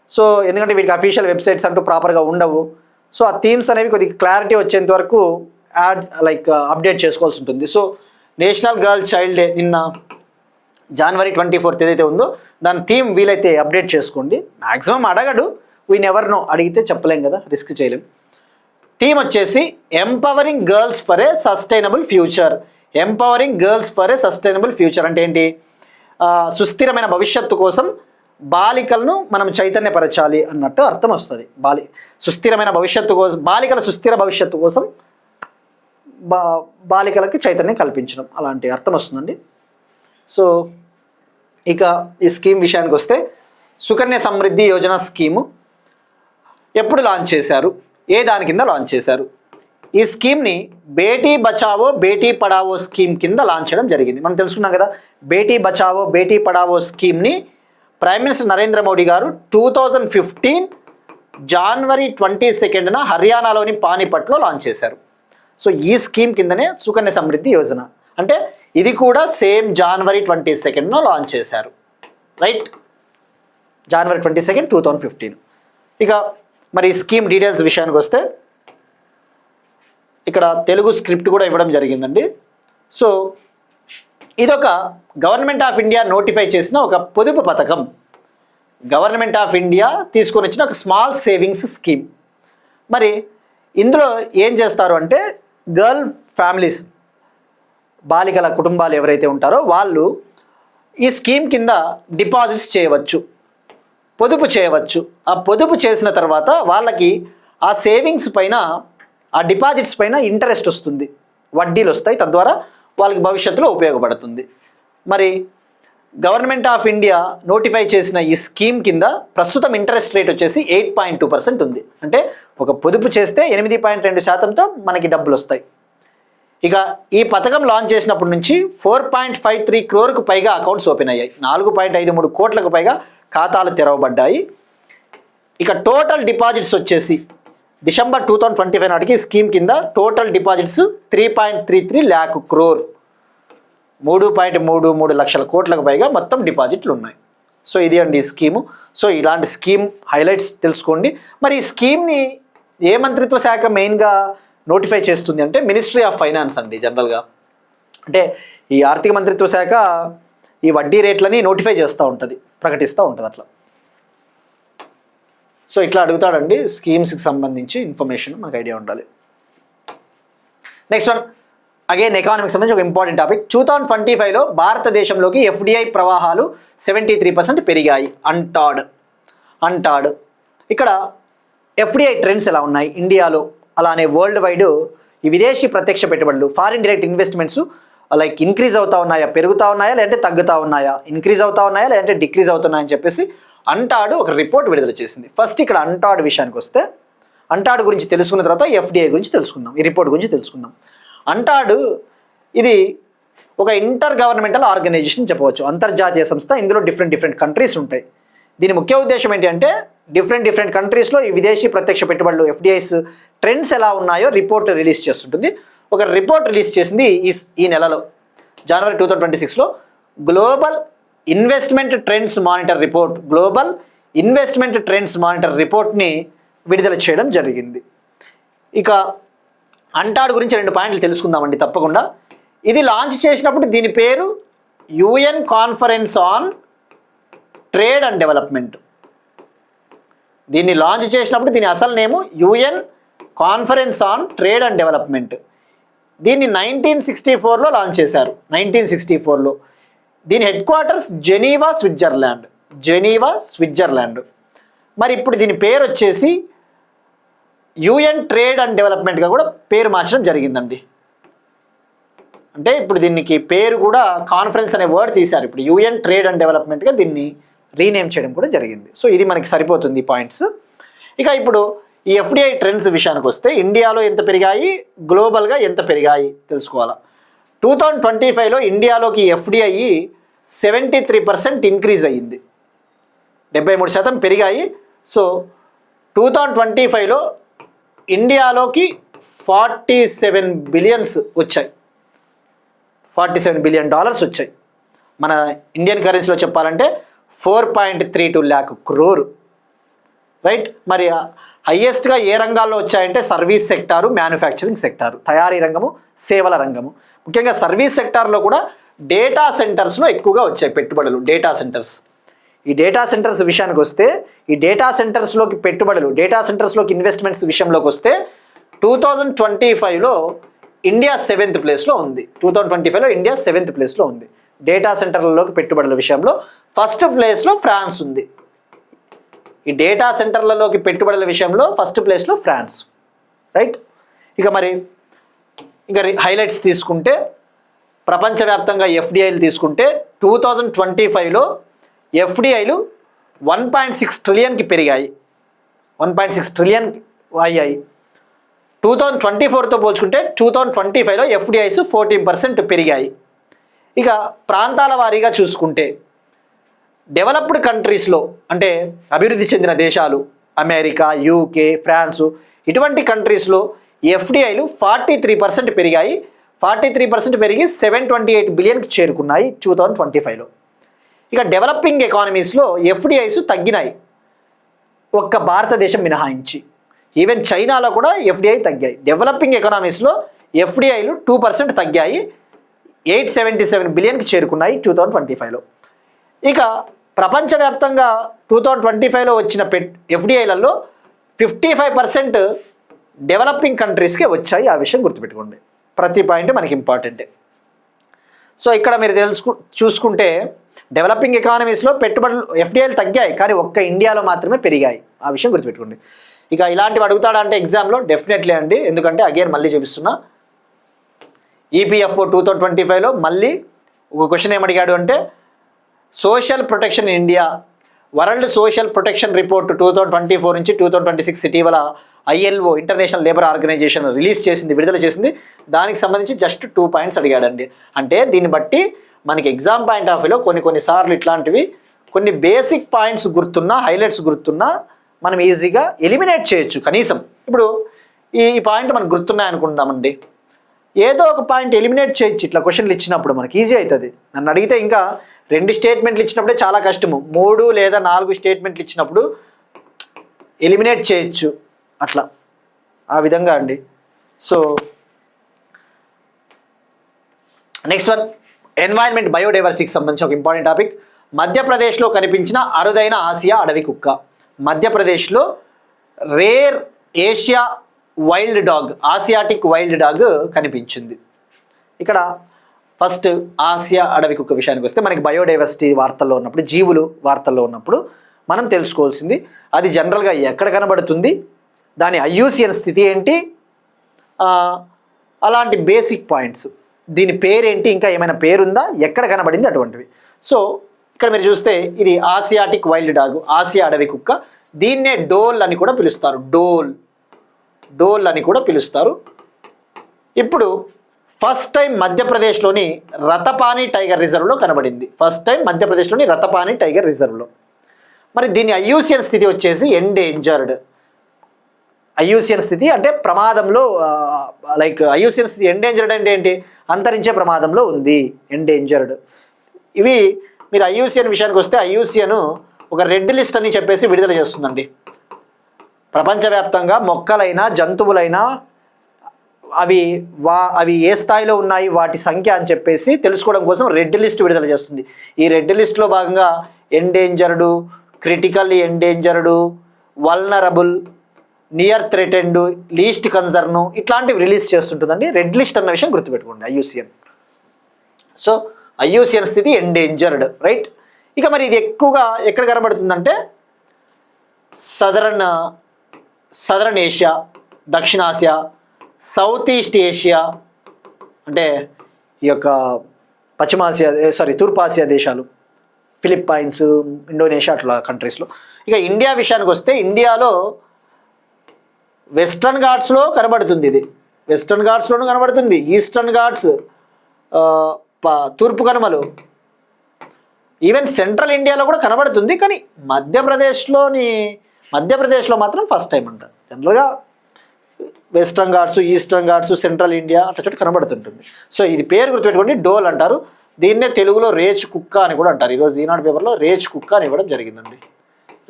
సో ఎందుకంటే వీటికి అఫీషియల్ వెబ్సైట్స్ అంటూ ప్రాపర్గా ఉండవు. సో ఆ థీమ్స్ అనేవి కొద్దిగా క్లారిటీ వచ్చేంత వరకు అప్డేట్ చేసుకోవాల్సి ఉంటుంది. So national girl child day నిన్న January 24th ఏదైతే ఉందో దాని థీమ్ వీలైతే అప్డేట్ చేసుకోండి. మ్యాక్సిమం అడగడు, వీ నెవర్ నో, అడిగితే చెప్పలేం కదా, రిస్క్ చేయలేం. థీమ్ వచ్చేసి empowering girls for a sustainable future. Empowering girls for a sustainable future అంటే ఏంటి? సుస్థిరమైన భవిష్యత్తు కోసం బాలికలను మనం చైతన్యపరచాలి అన్నట్టు అర్థం వస్తుంది. సుస్థిరమైన భవిష్యత్తు కోసం, బాలికల సుస్థిర భవిష్యత్తు కోసం బాలికలకి చైతన్యం కల్పించడం, అలాంటి అర్థం వస్తుందండి. సో ఇక ఈ స్కీమ్ విషయానికి వస్తే సుకన్య సమృద్ధి యోజన స్కీము ఎప్పుడు లాంచ్ చేశారు, ఏ దాని కింద లాంచ్ చేశారు? ఈ స్కీమ్ని బేటీ బచావో బేటీ పడావో స్కీమ్ కింద లాంచ్ చేయడం జరిగింది. మనం తెలుసుకున్నాం కదా, బేటీ బచావో బేటీ పడావో స్కీమ్ని ప్రైమ్ మినిస్టర్ నరేంద్ర మోడీ గారు 2015 January 22న హర్యానాలోని పానీపట్లో లాంచ్ చేశారు. సో ఈ స్కీమ్ కిందనే సుకన్య సమృద్ధి యోజన, అంటే ఇది కూడా సేమ్ January 22న లాంచ్ చేశారు. Right, January 22, 2015. ఇక మరి ఈ స్కీమ్ డీటెయిల్స్ విషయానికి వస్తే ఇక్కడ తెలుగు స్క్రిప్ట్ కూడా ఇవ్వడం జరిగిందండి. సో ఇదొక గవర్నమెంట్ ఆఫ్ ఇండియా నోటిఫై చేసిన ఒక పొదుపు పథకం. గవర్నమెంట్ ఆఫ్ ఇండియా తీసుకొని వచ్చిన ఒక స్మాల్ సేవింగ్స్ స్కీమ్. మరి ఇందులో ఏం చేస్తారు అంటే గర్ల్ ఫ్యామిలీస్, బాలికల కుటుంబాలు ఎవరైతే ఉంటారో వాళ్ళు ఈ స్కీమ్ కింద డిపాజిట్స్ చేయవచ్చు, పొదుపు చేయవచ్చు. ఆ పొదుపు చేసిన తర్వాత వాళ్ళకి ఆ సేవింగ్స్ పైన, ఆ డిపాజిట్స్ పైన ఇంట్రెస్ట్ వస్తుంది, వడ్డీలు వస్తాయి, తద్వారా వాళ్ళకి భవిష్యత్తులో ఉపయోగపడుతుంది. మరి గవర్నమెంట్ ఆఫ్ ఇండియా నోటిఫై చేసిన ఈ స్కీమ్ కింద ప్రస్తుతం ఇంట్రెస్ట్ రేట్ వచ్చేసి 8.2% ఉంది. అంటే ఒక పొదుపు చేస్తే 8.2%తో మనకి డబ్బులు వస్తాయి. ఇక ఈ పథకం లాంచ్ చేసినప్పటి నుంచి 4.53 crore పైగా అకౌంట్స్ ఓపెన్ అయ్యాయి, 4.53 కోట్లకు పైగా ఖాతాలు తెరవబడ్డాయి. ఇక టోటల్ డిపాజిట్స్ వచ్చేసి December 2025 నాటికి స్కీమ్ కింద టోటల్ డిపాజిట్స్ 3.33 lakh crore, 3.33 లక్షల కోట్లకు పైగా మొత్తం డిపాజిట్లు ఉన్నాయి. సో ఇది అండి ఈ స్కీము. సో ఇలాంటి స్కీమ్ హైలైట్స్ తెలుసుకోండి. మరి ఈ స్కీమ్ని ఏ మంత్రిత్వ శాఖ మెయిన్గా నోటిఫై చేస్తుంది అంటే మినిస్ట్రీ ఆఫ్ ఫైనాన్స్ అండి. జనరల్గా అంటే ఈ ఆర్థిక మంత్రిత్వ శాఖ ఈ వడ్డీ రేట్లని నోటిఫై చేస్తూ ఉంటుంది, ప్రకటిస్తూ ఉంటుంది అట్లా. సో ఇట్లా అడుగుతాడండి స్కీమ్స్కి సంబంధించి ఇన్ఫర్మేషన్ మనకు ఐడియా ఉండాలి. నెక్స్ట్ వన్ అగైన్ ఎకానమిక్స్ సంబంధించి ఒక ఇంపార్టెంట్ టాపిక్. 2025లో భారతదేశంలోకి FDI ప్రవాహాలు 73% పెరిగాయి అంటాడు. ఇక్కడ FDI ట్రెండ్స్ ఎలా ఉన్నాయి ఇండియాలో, అలానే వరల్డ్ వైడ్ ఈ విదేశీ ప్రత్యక్ష పెట్టుబడులు, ఫారిన్ డైరెక్ట్ ఇన్వెస్ట్మెంట్స్ ఇంక్రీజ్ అవుతా ఉన్నాయా, పెరుగుతూ ఉన్నాయా, లేదంటే తగ్గుతూ ఉన్నాయా, ఇంక్రీజ్ అవుతా ఉన్నాయా, లేదంటే డిక్రీజ్ అవుతున్నాయని చెప్పేసి అంటాడు ఒక రిపోర్ట్ విడుదల చేసింది. ఫస్ట్ ఇక్కడ అంటాడు విషయానికి వస్తే, అంటాడు గురించి తెలుసుకున్న తర్వాత FDI గురించి తెలుసుకుందాం, ఈ రిపోర్ట్ గురించి తెలుసుకుందాం. అంటాడు ఇది ఒక ఇంటర్ గవర్నమెంటల్ ఆర్గనైజేషన్ చెప్పవచ్చు, అంతర్జాతీయ సంస్థ. ఇందులో డిఫరెంట్ కంట్రీస్ ఉంటాయి. దీని ముఖ్య ఉద్దేశం ఏంటి అంటే డిఫరెంట్ కంట్రీస్లో ఈ విదేశీ ప్రత్యక్ష పెట్టుబడులు FDIs ట్రెండ్స్ ఎలా ఉన్నాయో రిపోర్ట్ రిలీజ్ చేస్తుంటుంది. ఒక రిపోర్ట్ రిలీజ్ చేసింది ఈ నెలలో January 2026లో గ్లోబల్ ఇన్వెస్ట్మెంట్ ట్రెండ్స్ మానిటర్ రిపోర్ట్ని విడుదల చేయడం జరిగింది. ఇక అంటాడు గురించి 2 పాయింట్లు తెలుసుకుందామండి తప్పకుండా. ఇది లాంచ్ చేసినప్పుడు దీని పేరు UN conference on trade and development. దీన్ని లాంచ్ చేసినప్పుడు దీని అసలు నేము UN conference on trade and development. దీన్ని 1964లో లాంచ్ చేశారు. 1964లో దీని హెడ్ క్వార్టర్స్ జెనీవా, స్విట్జర్లాండ్. మరి ఇప్పుడు దీని పేరు వచ్చేసి UN ట్రేడ్ అండ్ డెవలప్మెంట్గా కూడా పేరు మార్చడం జరిగిందండి. అంటే ఇప్పుడు దీనికి పేరు కూడా కాన్ఫరెన్స్ అనే వర్డ్ తీశారు. ఇప్పుడు UN ట్రేడ్ అండ్ డెవలప్మెంట్గా దీన్ని రీనేమ్ చేయడం కూడా జరిగింది. సో ఇది మనకి సరిపోతుంది ఈ పాయింట్స్. ఇక ఇప్పుడు ఈ FDI ట్రెండ్స్ విషయానికి వస్తే ఇండియాలో ఎంత పెరిగాయి, గ్లోబల్గా ఎంత పెరిగాయి తెలుసుకోవాలా. 2025లో ఇండియాలోకి FDI 73% ఇంక్రీజ్ అయ్యింది, 73% పెరిగాయి. సో 2025లో ఇండియాలోకి $47 billion వచ్చాయి, $47 billion వచ్చాయి. మన ఇండియన్ కరెన్సీలో చెప్పాలంటే 4.32 lakh crore. రైట్. మరి హయ్యెస్ట్గా ఏ రంగాల్లో వచ్చాయంటే సర్వీస్ సెక్టారు, మ్యానుఫ్యాక్చరింగ్ సెక్టారు, తయారీ రంగము, సేవల రంగము. ముఖ్యంగా సర్వీస్ సెక్టార్లో కూడా డేటా సెంటర్స్లో ఎక్కువగా వచ్చాయి పెట్టుబడులు. డేటా సెంటర్స్, ఈ డేటా సెంటర్స్ విషయానికి వస్తే, ఈ డేటా సెంటర్స్లోకి పెట్టుబడులు, డేటా సెంటర్స్లోకి ఇన్వెస్ట్మెంట్స్ విషయంలోకి వస్తే 2025లో ఇండియా 7th ప్లేస్లో ఉంది. 2025లో ఇండియా 7th ప్లేస్లో ఉంది. డేటా సెంటర్లలోకి పెట్టుబడుల విషయంలో ఫస్ట్ ప్లేస్లో ఫ్రాన్స్ ఉంది. ఈ డేటా సెంటర్లలోకి పెట్టుబడుల విషయంలో ఫస్ట్ ప్లేస్లో ఫ్రాన్స్, రైట్. ఇక మరి ఇంకా హైలైట్స్ తీసుకుంటే, ప్రపంచవ్యాప్తంగా ఎఫ్డిఐలు తీసుకుంటే 2025లో ఎఫ్డిఐలు 1.6 ట్రిలియన్కి పెరిగాయి. 1.6 ట్రిలియన్ అయ్యాయి. 2024తో పోల్చుకుంటే 2025లో ఎఫ్డిఐస్ 14% పెరిగాయి. ఇక ప్రాంతాల వారీగా చూసుకుంటే డెవలప్డ్ కంట్రీస్లో, అంటే అభివృద్ధి చెందిన దేశాలు, అమెరికా, యూకే, ఫ్రాన్సు, ఇటువంటి కంట్రీస్లో ఎఫ్డిఐలు 43% పెరిగాయి. 43% పెరిగి 728 బిలియన్కి చేరుకున్నాయి 2025లో. ఇక డెవలపింగ్ ఎకానమీస్లో ఎఫ్డిఐస్ తగ్గినాయి, ఒక్క భారతదేశం మినహాయించి. ఈవెన్ చైనాలో కూడా ఎఫ్డిఐ తగ్గాయి. డెవలపింగ్ ఎకనామీస్లో ఎఫ్డిఐలు 2% తగ్గాయి, 877 బిలియన్కి చేరుకున్నాయి 2025లో. ఇక ప్రపంచవ్యాప్తంగా 2025లో వచ్చిన ఎఫ్డిఐలలో 55% డెవలపింగ్ కంట్రీస్కే వచ్చాయి. ఆ విషయం గుర్తుపెట్టుకోండి. ప్రతి పాయింట్ మనకి ఇంపార్టెంటే. సో ఇక్కడ మీరు చూసుకుంటే డెవలపింగ్ ఎకానమీస్లో పెట్టుబడులు ఎఫ్డిఐలు తగ్గాయి, కానీ ఒక్క ఇండియాలో మాత్రమే పెరిగాయి. ఆ విషయం గుర్తుపెట్టుకోండి. ఇక ఇలాంటివి అడుగుతాడా అంటే ఎగ్జామ్లో డెఫినెట్లీ అండి. ఎందుకంటే అగైన్ మళ్ళీ చూపిస్తున్నా, ఈపీఎఫ్ఓ 2025లో మళ్ళీ ఒక క్వశ్చన్ ఏమడిగాడు అంటే, social protection in India, world social protection report 2024 నుంచి 2026 ఇటీవల ILO, international labour organisation release చేసింది, విడుదల చేసింది. దానికి సంబంధించి జస్ట్ 2 పాయింట్స్ అడిగాడండి. అంటే దీన్ని బట్టి మనకి ఎగ్జామ్ పాయింట్ ఆఫ్ వ్యూలో కొన్నిసార్లు ఇట్లాంటివి కొన్ని బేసిక్ పాయింట్స్ గుర్తున్నా, హైలైట్స్ గుర్తున్నా మనం ఈజీగా ఎలిమినేట్ చేయొచ్చు. కనీసం ఇప్పుడు ఈ పాయింట్ మనకు గుర్తున్నాయి అనుకుందామండి, ఏదో ఒక పాయింట్ ఎలిమినేట్ చేయొచ్చు. ఇట్లా క్వశ్చన్లు ఇచ్చినప్పుడు మనకి ఈజీ అవుతుంది. నన్ను అడిగితే ఇంకా 2 స్టేట్మెంట్లు ఇచ్చినప్పుడే చాలా కష్టము, 3 లేదా 4 స్టేట్మెంట్లు ఇచ్చినప్పుడు ఎలిమినేట్ చేయొచ్చు. అట్లా ఆ విధంగా అండి. సో నెక్స్ట్ వన్, ఎన్వైరన్మెంట్ బయోడైవర్సిటీకి సంబంధించి ఒక ఇంపార్టెంట్ టాపిక్. మధ్యప్రదేశ్లో కనిపించిన అరుదైన ఆసియా అడవి కుక్క. మధ్యప్రదేశ్లో rare Asia wild dog, Asiatic wild dog కనిపించింది. ఇక్కడ ఫస్ట్ ఆసియా అడవి కుక్క విషయానికి వస్తే మనకి బయోడైవర్సిటీ వార్తల్లో ఉన్నప్పుడు, జీవులు వార్తల్లో ఉన్నప్పుడు మనం తెలుసుకోవాల్సింది అది జనరల్గా ఎక్కడ కనబడుతుంది, దాని ఐయూసిఎన్ స్థితి ఏంటి, అలాంటి బేసిక్ పాయింట్స్, దీని పేరేంటి, ఇంకా ఏమైనా పేరుందా, ఎక్కడ కనబడింది, అటువంటివి. సో ఇక్కడ మీరు చూస్తే ఇది ఆసియాటిక్ వైల్డ్ డాగ్, ఆసియా అడవి కుక్క. దీన్నే డోల్ అని కూడా పిలుస్తారు. డోల్ అని కూడా పిలుస్తారు. ఇప్పుడు ఫస్ట్ టైం మధ్యప్రదేశ్లోని రతపాని టైగర్ రిజర్వ్లో కనబడింది. ఫస్ట్ టైం మధ్యప్రదేశ్లోని రతపాని టైగర్ రిజర్వ్లో. మరి దీని ఐయూసిఎన్ స్థితి వచ్చేసి ఎండేంజర్డ్. ఐయూసిఎన్ స్థితి అంటే ప్రమాదంలో, లైక్ ఐయూసిఎన్ స్థితి ఎండేంజర్డ్ అంటే ఏంటి, అంతరించే ప్రమాదంలో ఉంది, ఎండేంజర్డ్. ఇవి మీరు ఐయూసిఎన్ విషయానికి వస్తే ఐయూసిఎన్ ఒక రెడ్ లిస్ట్ అని చెప్పేసి విడుదల చేస్తుందండి. ప్రపంచవ్యాప్తంగా మొక్కలైనా జంతువులైనా అవి ఏ స్థాయిలో ఉన్నాయి, వాటి సంఖ్య అని చెప్పేసి తెలుసుకోవడం కోసం రెడ్ లిస్ట్ విడుదల చేస్తుంది. ఈ రెడ్ లిస్ట్లో భాగంగా endangered, critically endangered, vulnerable, near threatened, least concern, ఇట్లాంటివి రిలీజ్ చేస్తుంటుందండి. రెడ్ లిస్ట్ అన్న విషయం గుర్తుపెట్టుకోండి, ఐయూసిఎన్. సో ఐయూసిఎన్ స్థితి ఎండేంజర్డ్, రైట్. ఇక మరి ఇది ఎక్కువగా ఎక్కడ కనబడుతుందంటే సదరన్ ఏషియా, దక్షిణాసియా, సౌత్ ఈస్ట్ ఏషియా, అంటే ఈ యొక్క తూర్పు ఆసియా దేశాలు, ఫిలిప్పైన్స్, ఇండోనేషియా, అట్లా కంట్రీస్లో. ఇక ఇండియా విషయానికి వస్తే ఇండియాలో వెస్ట్రన్ ఘాట్స్లో కనబడుతుంది. ఇది వెస్ట్రన్ ఘాట్స్లోనూ కనబడుతుంది, ఈస్టర్న్ ఘాట్స్, తూర్పు కనుమలు, ఈవెన్ సెంట్రల్ ఇండియాలో కూడా కనబడుతుంది. కానీ మధ్యప్రదేశ్లో మాత్రం ఫస్ట్ టైం అంట. జనరల్గా western Ghats, eastern Ghats, central India అట్లా చోట కనబడుతుంటుంది. సో ఇది పేరు గుర్తుపెట్టుకోండి, డోల్ అంటారు. దీన్నే తెలుగులో రేచ్ కుక్క అని కూడా అంటారు. ఈరోజు ఈనాడు పేపర్లో రేచ్ కుక్క అని ఇవ్వడం జరిగిందండి.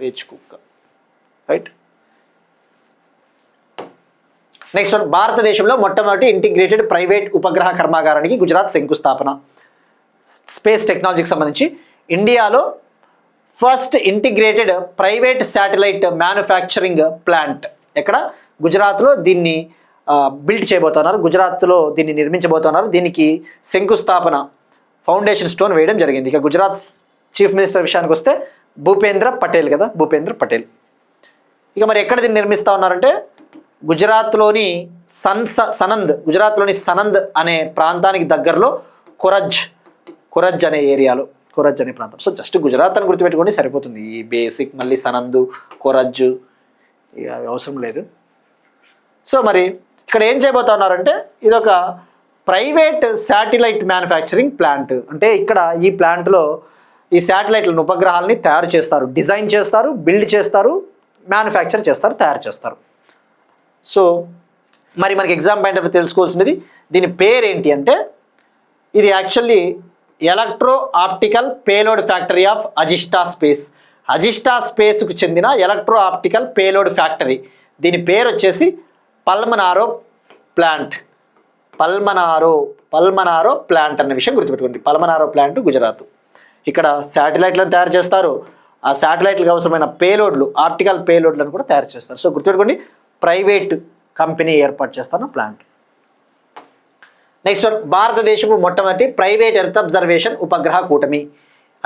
రేచ్ కుక్క. రైట్. నెక్స్ట్ వన్, భారతదేశంలో మొట్టమొదటి ఇంటిగ్రేటెడ్ ప్రైవేట్ ఉపగ్రహ కర్మాగారానికి గుజరాత్ శంకుస్థాపన. స్పేస్ టెక్నాలజీకి సంబంధించి ఇండియాలో first integrated private satellite manufacturing plant ఎక్కడ? గుజరాత్లో దీన్ని బిల్డ్ చేయబోతున్నారు, గుజరాత్లో దీన్ని నిర్మించబోతున్నారు. దీనికి శంకుస్థాపన ఫౌండేషన్ స్టోన్ వేయడం జరిగింది. ఇక గుజరాత్ చీఫ్ మినిస్టర్ విషయానికి వస్తే భూపేంద్ర పటేల్ కదా, భూపేంద్ర పటేల్. ఇక మరి ఎక్కడ దీన్ని నిర్మిస్తూ ఉన్నారంటే గుజరాత్లోని గుజరాత్లోని సనంద్ అనే ప్రాంతానికి దగ్గరలో కొరజ్ అనే ఏరియాలో, కొరజ్ అనే ప్రాంతం. సో జస్ట్ గుజరాత్ అని గుర్తుపెట్టుకోండి సరిపోతుంది. ఈ బేసిక్ మళ్ళీ సనంద్, కొరజ్ ఇక అవసరం లేదు. సో మరి ఇక్కడ ఏం చేయబోతా ఉన్నారంటే ఇదొక ప్రైవేట్ శాటిలైట్ మ్యానుఫ్యాక్చరింగ్ ప్లాంట్. అంటే ఇక్కడ ఈ ప్లాంట్లో ఈ శాటిలైట్లను, ఉపగ్రహాలని తయారు చేస్తారు, డిజైన్ చేస్తారు, బిల్డ్ చేస్తారు, మ్యానుఫ్యాక్చర్ చేస్తారు, తయారు చేస్తారు. సో మరి మనకి ఎగ్జామ్ పాయింట్ ఆఫ్ తెలుసుకోవాల్సినది దీని పేరు ఏంటి అంటే ఇది actually electro optical payload factory of Azista space. Azista స్పేస్కు చెందిన ఎలక్ట్రో ఆప్టికల్ పేలోడ్ ఫ్యాక్టరీ. దీని పేరు వచ్చేసి పల్మనారో ప్లాంట్. పల్మనారో ప్లాంట్ అన్న విషయం గుర్తుపెట్టుకోండి. పల్మనారో ప్లాంట్ గుజరాత్. ఇక్కడ శాటిలైట్లను తయారు చేస్తారు, ఆ శాటిలైట్లకు అవసరమైన పేలోడ్లు, ఆప్టికల్ పేలోడ్లను కూడా తయారు చేస్తారు. సో గుర్తుపెట్టుకోండి, ప్రైవేట్ కంపెనీ ఏర్పాటు చేస్తున్న ప్లాంట్. నెక్స్ట్ వన్, భారతదేశపు మొట్టమొదటి ప్రైవేట్ ఎర్త్ అబ్జర్వేషన్ ఉపగ్రహ కూటమి.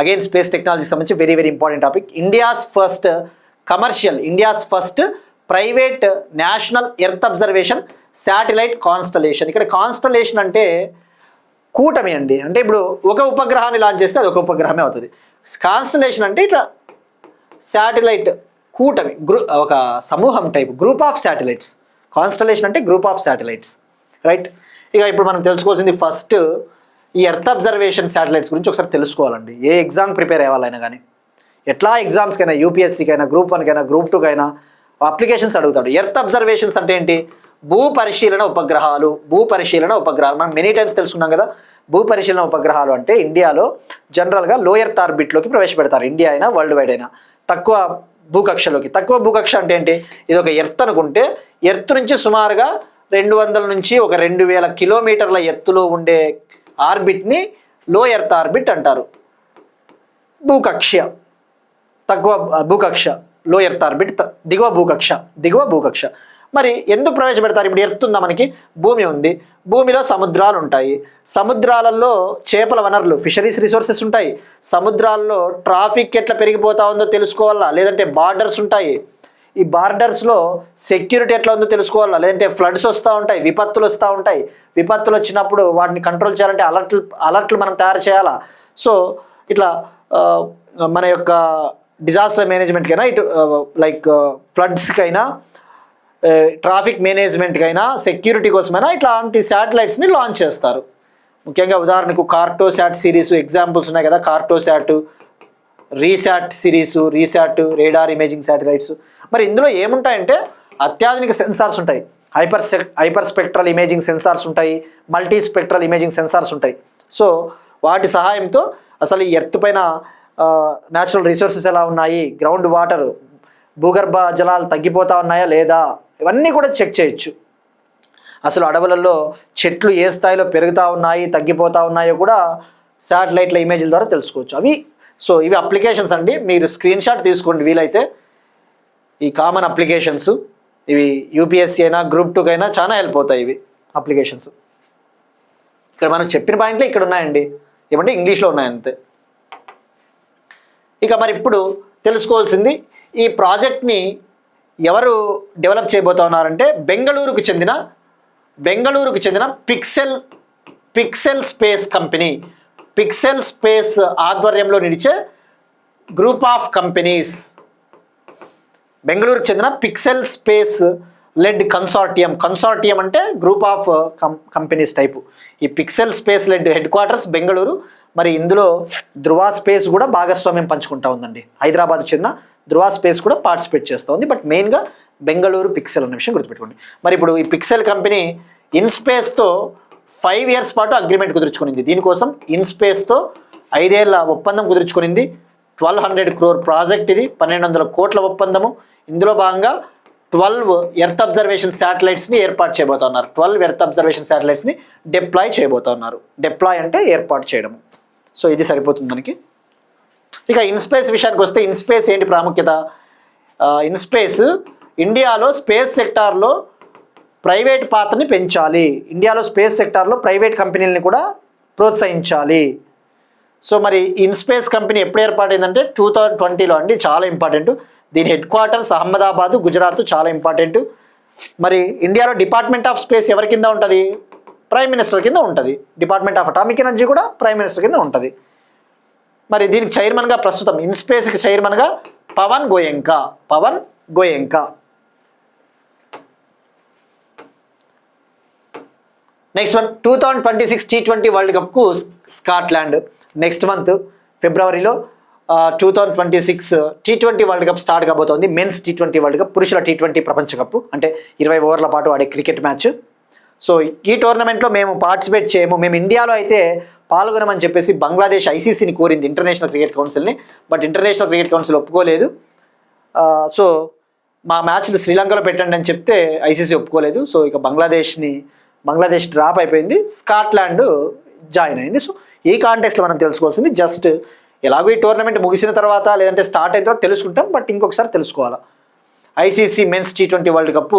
అగైన్ స్పేస్ టెక్నాలజీకి సంబంధించి very very important topic. India's first private national earth observation satellite constellation. ఇక్కడ కాన్స్టలేషన్ అంటే కూటమి అండి. అంటే ఇప్పుడు ఒక ఉపగ్రహాన్ని లాంచ్ చేస్తే అది ఒక ఉపగ్రహమే అవుతుంది. కాన్స్టలేషన్ అంటే ఇట్లా శాటిలైట్ కూటమి, ఒక సమూహం type, group of satellites. Constellation అంటే గ్రూప్ ఆఫ్ శాటిలైట్స్, రైట్. ఇక ఇప్పుడు మనం తెలుసుకోవాల్సింది ఫస్ట్ ఈ ఎర్త్ అబ్జర్వేషన్ శాటిలైట్స్ గురించి ఒకసారి తెలుసుకోవాలండి. ఏ ఎగ్జామ్ ప్రిపేర్ అవ్వాలైనా కానీ, ఎట్లా ఎగ్జామ్స్కైనా, యూపీఎస్సీకైనా, గ్రూప్ 1కైనా, గ్రూప్ 2కైనా అప్లికేషన్స్ అడుగుతాడు. ఎర్త్ అబ్జర్వేషన్స్ అంటే ఏంటి? భూ పరిశీలన ఉపగ్రహాలు. మనం మెనీ టైమ్స్ తెలుసుకున్నాం కదా. భూ పరిశీలన ఉపగ్రహాలు అంటే ఇండియాలో జనరల్గా లో ఎర్త్ ఆర్బిట్లోకి ప్రవేశపెడతారు. ఇండియా అయినా వరల్డ్ వైడ్ అయినా తక్కువ భూకక్షలోకి. తక్కువ భూకక్ష అంటే ఏంటి? ఇది ఒక ఎర్త్ అనుకుంటే ఎర్త్ నుంచి సుమారుగా 200 నుంచి 2000 కిలోమీటర్ల ఎత్తులో ఉండే ఆర్బిట్ని లో ఎర్త్ ఆర్బిట్ అంటారు. తక్కువ భూకక్ష లో ఎర్త్ ఆర్బిట్, దిగువ భూకక్ష. మరి ఎందుకు ప్రవేశపెడతారు? ఇప్పుడు ఎర్త్ ఉందా, మనకి భూమి ఉంది, భూమిలో సముద్రాలు ఉంటాయి, సముద్రాలలో చేపల వనరులు, ఫిషరీస్ రిసోర్సెస్ ఉంటాయి, సముద్రాల్లో ట్రాఫిక్ ఎట్లా పెరిగిపోతా ఉందో తెలుసుకోవాలా, లేదంటే బార్డర్స్ ఉంటాయి, ఈ బార్డర్స్లో సెక్యూరిటీ ఎట్లా ఉందో తెలుసుకోవాలా, లేదంటే ఫ్లడ్స్ వస్తూ ఉంటాయి, విపత్తులు వస్తూ ఉంటాయి, విపత్తులు వచ్చినప్పుడు వాటిని కంట్రోల్ చేయాలంటే అలర్ట్లు మనం తయారు చేయాలా. సో ఇట్లా మన యొక్క డిజాస్టర్ మేనేజ్మెంట్కైనా, ఇటు లైక్ ఫ్లడ్స్కైనా, ట్రాఫిక్ మేనేజ్మెంట్కైనా, సెక్యూరిటీ కోసమైనా ఇట్లాంటి శాటిలైట్స్ని లాంచ్ చేస్తారు. ముఖ్యంగా ఉదాహరణకు కార్టోశాట్ సిరీస్ ఎగ్జాంపుల్స్ ఉన్నాయి కదా. Cartosat, RISAT series, radar imaging satellites. మరి ఇందులో ఏముంటాయంటే అత్యాధునిక సెన్సార్స్ ఉంటాయి, హైపర్ స్పెక్ట్రల్ ఇమేజింగ్ సెన్సార్స్ ఉంటాయి, మల్టీ స్పెక్ట్రల్ ఇమేజింగ్ సెన్సార్స్ ఉంటాయి. సో వాటి సహాయంతో అసలు ఈ ఎర్త్ పైన న్యాచురల్ రిసోర్సెస్ ఎలా ఉన్నాయి, గ్రౌండ్ వాటర్, భూగర్భ జలాలు తగ్గిపోతా ఉన్నాయా లేదా, ఇవన్నీ కూడా చెక్ చేయొచ్చు. అసలు అడవులలో చెట్లు ఏ స్థాయిలో పెరుగుతూ ఉన్నాయి, తగ్గిపోతూ ఉన్నాయో కూడా శాటిలైట్ల ఇమేజ్ల ద్వారా తెలుసుకోవచ్చు. ఇవి అప్లికేషన్స్ అండి. మీరు స్క్రీన్ షాట్ తీసుకోండి వీలైతే. ఈ కామన్ అప్లికేషన్స్ ఇవి యూపీఎస్సీ అయినా గ్రూప్ 2కైనా చాలా హెల్ప్ అవుతాయి ఇవి అప్లికేషన్స్. ఇక్కడ మనం చెప్పిన పాయింట్లే ఇక్కడ ఉన్నాయండి, ఏమంటే ఇంగ్లీష్లో ఉన్నాయి అంతే. ఇక మరి ఇప్పుడు తెలుసుకోవాల్సింది ఈ ప్రాజెక్ట్ని ఎవరు డెవలప్ చేయబోతా ఉన్నారంటే బెంగళూరుకు చెందిన pixel space company. Pixel space ఆధ్వర్యంలో నిలిచే గ్రూప్ ఆఫ్ కంపెనీస్. బెంగళూరుకు చెందిన పిక్సెల్ స్పేస్ లెడ్ కన్సార్టియం అంటే గ్రూప్ ఆఫ్ కంపెనీస్ టైపు. ఈ pixel space led headquarters Bengaluru. మరి ఇందులో ధృవ స్పేస్ కూడా భాగస్వామ్యం పంచుకుంటా ఉందండి. హైదరాబాద్ చెందిన ధృవ స్పేస్ కూడా పార్టిసిపేట్ చేస్తూ ఉంది. బట్ మెయిన్గా బెంగళూరు పిక్సెల్ అన్న విషయం గుర్తుపెట్టుకోండి. మరి ఇప్పుడు ఈ పిక్సెల్ కంపెనీ ఇన్స్పేస్తో 5 years పాటు అగ్రిమెంట్ కుదుర్చుకునింది. దీనికోసం ఇన్స్పేస్తో 5 ఏళ్ల ఒప్పందం కుదుర్చుకునింది. 1200 crore ప్రాజెక్ట్ ఇది, 1200 కోట్ల ఒప్పందము. ఇందులో భాగంగా 12 ఎర్త్ అబ్జర్వేషన్ శాటిలైట్స్ని ఏర్పాటు చేయబోతున్నారు. 12 ఎర్త్ అబ్జర్వేషన్ శాటిలైట్స్ని డిప్లాయ్ చేయబోతున్నారు. డిప్లాయ్ అంటే ఏర్పాటు చేయడం. సో ఇది సరిపోతుంది మనకి. ఇక ఇన్స్పేస్ విషయానికి వస్తే ఇన్స్పేస్ ఏంటి ప్రాముఖ్యత? ఇన్స్పేస్ ఇండియాలో స్పేస్ సెక్టార్లో ప్రైవేట్ పాత్రని పెంచాలి. ఇండియాలో స్పేస్ సెక్టార్లో ప్రైవేట్ కంపెనీలని కూడా ప్రోత్సహించాలి. సో మరి ఇన్స్పేస్ కంపెనీ ఎప్పుడు ఏర్పాటైందంటే 2020లో అండి. చాలా ఇంపార్టెంట్. దీని హెడ్ క్వార్టర్స్ అహ్మదాబాద్, గుజరాత్. చాలా ఇంపార్టెంట్. మరి ఇండియాలో డిపార్ట్మెంట్ ఆఫ్ స్పేస్ ఎవరి కింద ఉంటుంది? ప్రైమ్ మినిస్టర్ కింద ఉంటుంది. డిపార్ట్మెంట్ ఆఫ్ అటామిక్ ఎనర్జీ కూడా ప్రైమ్ మినిస్టర్ కింద ఉంటుంది. మరి దీనికి చైర్మన్గా ప్రస్తుతం ఇన్స్పేస్కి చైర్మన్గా Pawan Goenka. Next one 2026 T20 world కప్కు స్కాట్లాండ్ నెక్స్ట్ మంత్ ఫిబ్రవరిలో 2026 T20 వరల్డ్ కప్ స్టార్ట్ కాబోతోంది. మెన్స్ T20 వరల్డ్ కప్, పురుషుల T20 ప్రపంచ కప్, అంటే 20 ఓవర్ల పాటు ఆడే క్రికెట్ మ్యాచ్. సో ఈ టోర్నమెంట్లో మేము పార్టిసిపేట్ చేయము. మేము ఇండియాలో అయితే పాల్గొనమని చెప్పేసి బంగ్లాదేశ్ ఐసీసీని కోరింది, ఇంటర్నేషనల్ క్రికెట్ కౌన్సిల్ని. బట్ ఇంటర్నేషనల్ క్రికెట్ కౌన్సిల్ ఒప్పుకోలేదు. సో మా మ్యాచ్లు శ్రీలంకలో పెట్టండి అని చెప్తే ఐసీసీ ఒప్పుకోలేదు. సో ఇక బంగ్లాదేశ్ డ్రాప్ అయిపోయింది, స్కాట్లాండ్ జాయిన్ అయింది. సో ఈ కాంటెక్స్లో మనం తెలుసుకోవాల్సింది జస్ట్ ఎలాగో ఈ టోర్నమెంట్ ముగిసిన తర్వాత లేదంటే స్టార్ట్ అయిన తర్వాత తెలుసుకుంటాం, బట్ ఇంకొకసారి తెలుసుకోవాలి. ICC men's T20 world cup